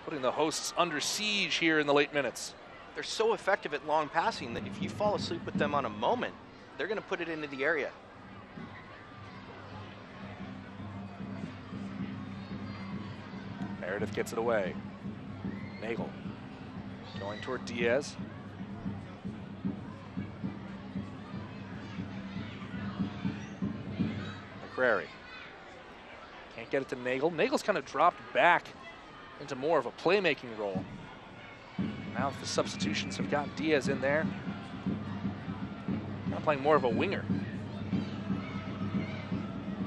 putting the hosts under siege here in the late minutes. They're so effective at long passing that if you fall asleep with them on a moment, they're going to put it into the area. Meredith gets it away. Nagel going toward Diaz. McCrary can't get it to Nagel. Nagel's kind of dropped back into more of a playmaking role. Now the substitutions have got Diaz in there. Now playing more of a winger.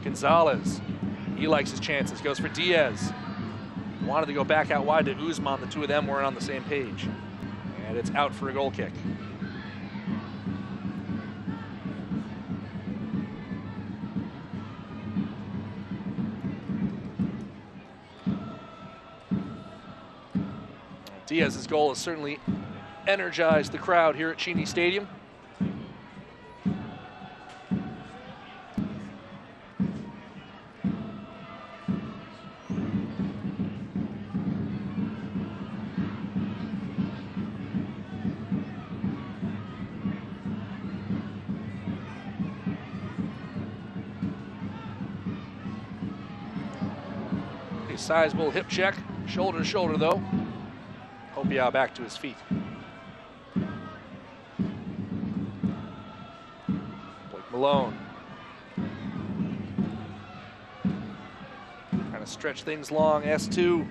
Gonzalez, he likes his chances, goes for Diaz. wanted to go back out wide to Usman. The two of them weren't on the same page. And it's out for a goal kick. Diaz's goal has certainly energized the crowd here at Cheney Stadium. A sizable hip check, shoulder to shoulder though. Opia back to his feet. Blake Malone. Trying to stretch things long, S2.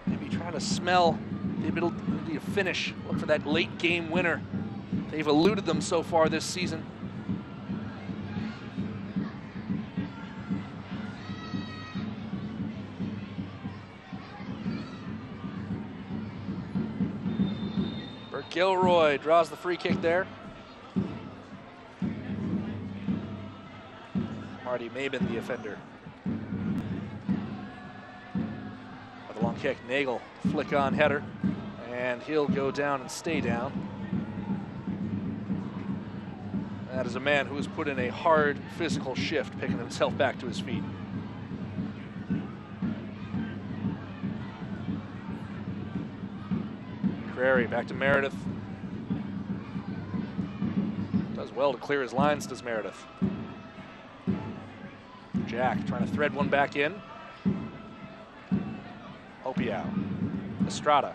Maybe trying to smell the ability to finish. Look for that late game winner. They've eluded them so far this season. Gilroy draws the free kick there. Marty Mabin, the offender. With a long kick, Nagel, flick on header, and he'll go down and stay down. That is a man who has put in a hard physical shift, picking himself back to his feet. Prairie back to Meredith. Does well to clear his lines, does Meredith. Jack trying to thread one back in. Opia. Estrada.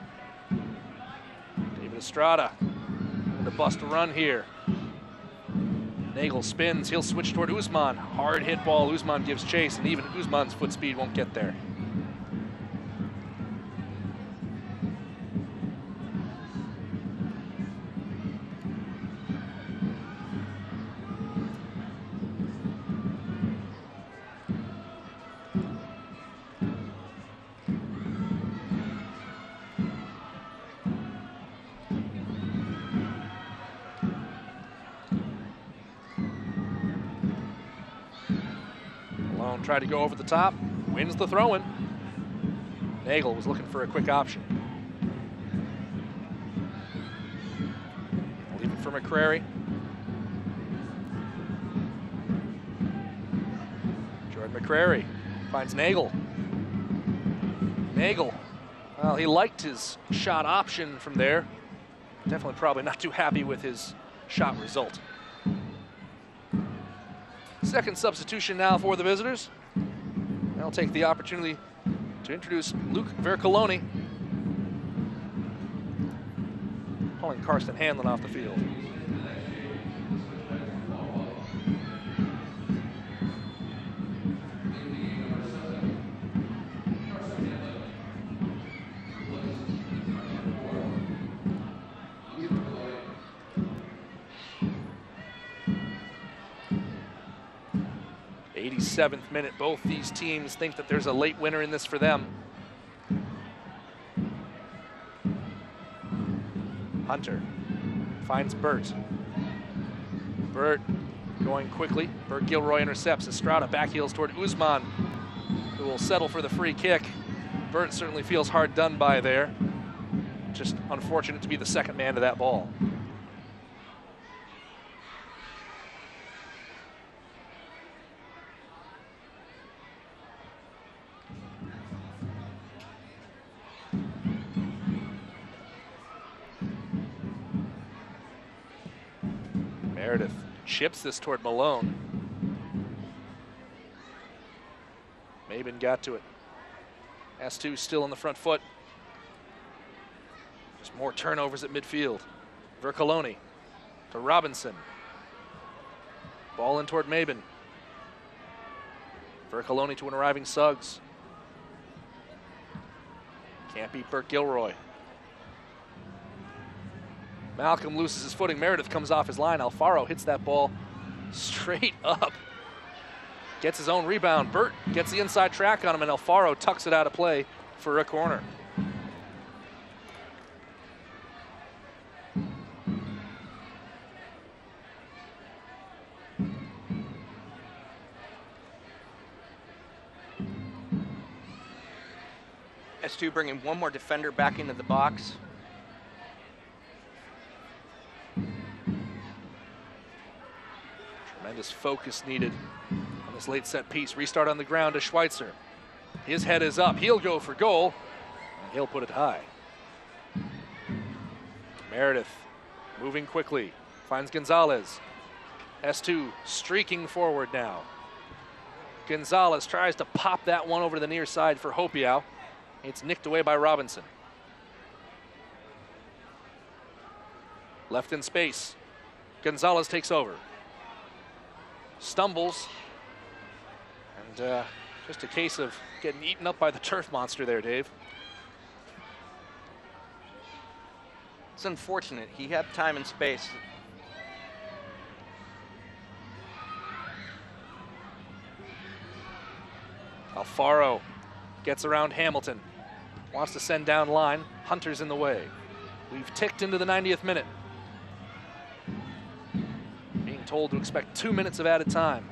David Estrada. Going to bust a run here. Nagel spins. He'll switch toward Usman. Hard hit ball. Usman gives chase, and even Usman's foot speed won't get there. Tried to go over the top, wins the throw-in. Nagel was looking for a quick option. Leave it for McCrary. Jordan McCrary finds Nagel. Nagel, well, he liked his shot option from there. Definitely probably not too happy with his shot result. Second substitution now for the visitors. They'll take the opportunity to introduce Luke Vercoloni, pulling Karsten Hanlon off the field. Seventh minute, both these teams think that there's a late winner in this for them. Hunter finds Burt. Burt going quickly. Burt Gilroy intercepts. Estrada back heels toward Usman, who will settle for the free kick. Burt certainly feels hard done by there. Just unfortunate to be the second man to that ball. Meredith chips this toward Malone. Mabin got to it. S2 still on the front foot. Just more turnovers at midfield. Vercoloni to Robinson. Ball in toward Mabin. Vercoloni to an arriving Suggs. Can't beat Burt Gilroy. Malcolm loses his footing. Meredith comes off his line. Alfaro hits that ball straight up gets his own rebound. Burt gets the inside track on him, and Alfaro tucks it out of play for a corner. S2 bringing one more defender back into the box. Tremendous focus needed on this late set piece. Restart on the ground to Schweitzer. His head is up. He'll go for goal, and he'll put it high. Meredith moving quickly. Finds Gonzalez. S2 streaking forward now. Gonzalez tries to pop that one over to the near side for Hopiau. It's nicked away by Robinson. Left in space. Gonzalez takes over. Stumbles. And just a case of getting eaten up by the turf monster there, Dave. It's unfortunate. He had time and space. Alfaro gets around Hamilton. Wants to send down line. Hunter's in the way. We've ticked into the 90th minute. Being told to expect 2 minutes of added time.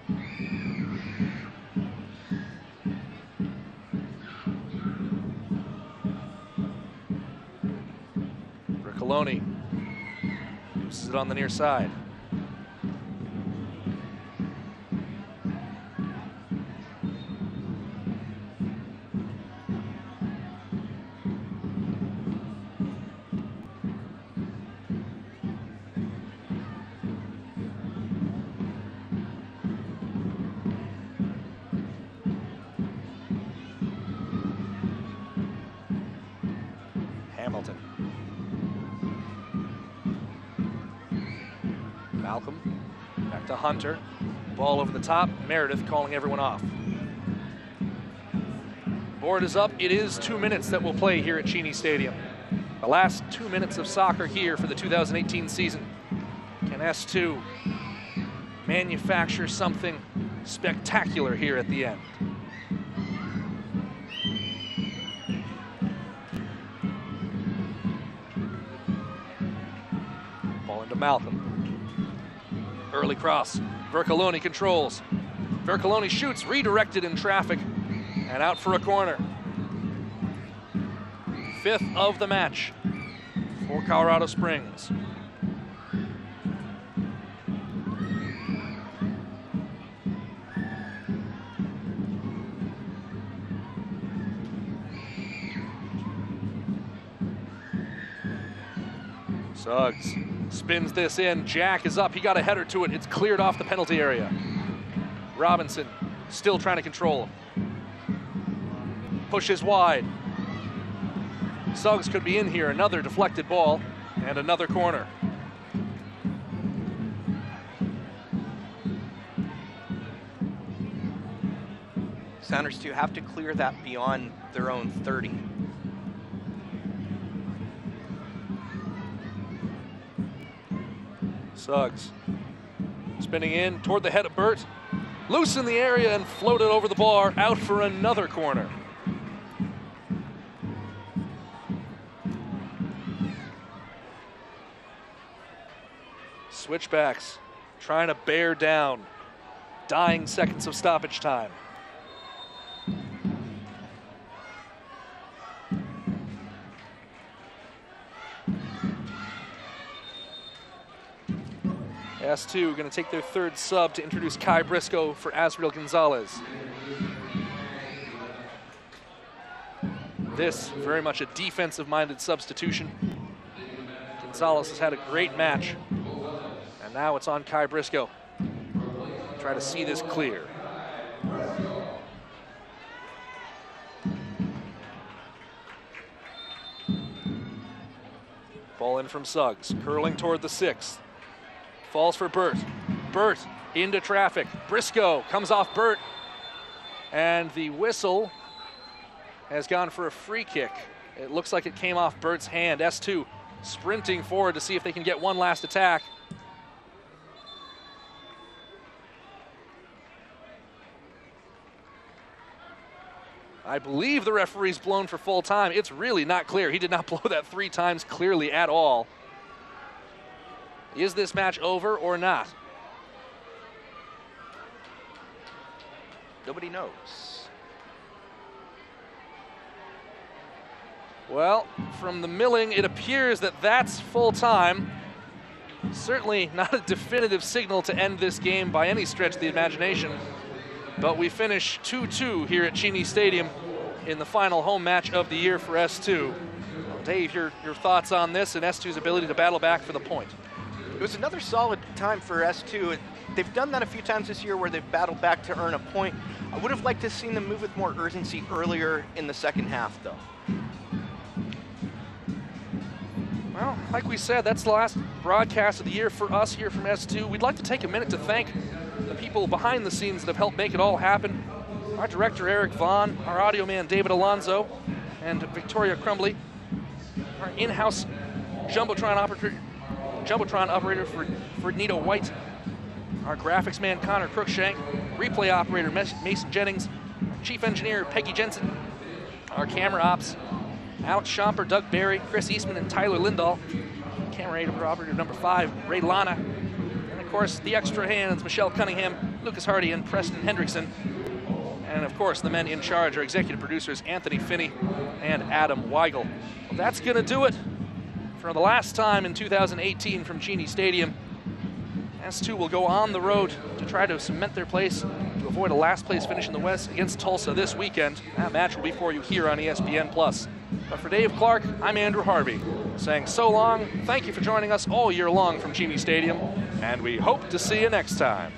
Riccoloni uses it on the near side. Hamilton. Malcolm, back to Hunter. Ball over the top, Meredith calling everyone off. Board is up, it is 2 minutes that will play here at Cheney Stadium. The last 2 minutes of soccer here for the 2018 season. Can S2 manufacture something spectacular here at the end? Ball into Malcolm. Early cross. Vercoloni controls. Vercoloni shoots, redirected in traffic, and out for a corner. 5th of the match for Colorado Springs. Suggs spins this in. Jack is up. He got a header to it. It's cleared off the penalty area. Robinson still trying to control him. Pushes wide. Suggs could be in here. Another deflected ball and another corner. Sounders too have to clear that beyond their own 30. Suggs spinning in toward the head of Burt. Loose in the area and floated over the bar, out for another corner. Switchbacks trying to bear down dying seconds of stoppage time. S2 going to take their third sub to introduce Kai Briscoe for Azriel Gonzalez. This very much a defensive-minded substitution. Gonzalez has had a great match, and now it's on Kai Briscoe. Try to see this clear. Ball in from Suggs, curling toward the 6th. Falls for Burt. Burt into traffic. Briscoe comes off Burt. And the whistle has gone for a free kick. It looks like it came off Burt's hand. S2 sprinting forward to see if they can get one last attack. I believe the referee's blown for full time. It's really not clear. He did not blow that 3 times clearly at all. Is this match over or not? Nobody knows. Well, from the milling, it appears that that's full time. Certainly not a definitive signal to end this game by any stretch of the imagination. But we finish 2-2 here at Cheney Stadium in the final home match of the year for S2. Well, Dave, your thoughts on this and S2's ability to battle back for the point? It was another solid time for S2. They've done that a few times this year where they've battled back to earn a point. I would have liked to have seen them move with more urgency earlier in the second half, though. Well, like we said, that's the last broadcast of the year for us here from S2. We'd like to take a minute to thank the people behind the scenes that have helped make it all happen. Our director, Eric Vaughn, our audio man, David Alonzo, and Victoria Crumbly, our in-house Jumbotron operator for Nito White, our graphics man, Connor Crookshank, replay operator, Mason Jennings, chief engineer, Peggy Jensen, our camera ops, Alex Schomper, Doug Barry, Chris Eastman, and Tyler Lindahl. Camera operator number 5, Ray Lana. And of course, the extra hands, Michelle Cunningham, Lucas Hardy, and Preston Hendrickson. And of course, the men in charge are executive producers Anthony Finney and Adam Weigel. Well, that's gonna do it for the last time in 2018 from Cheney Stadium. S2 will go on the road to try to cement their place to avoid a last place finish in the West against Tulsa this weekend. That match will be for you here on ESPN+. But for Dave Clark, I'm Andrew Harvey, saying so long, thank you for joining us all year long from Cheney Stadium, and we hope to see you next time.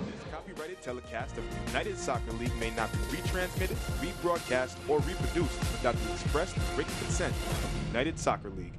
This copyrighted telecast of the United Soccer League may not be retransmitted, rebroadcast, or reproduced without the express written consent of the United Soccer League.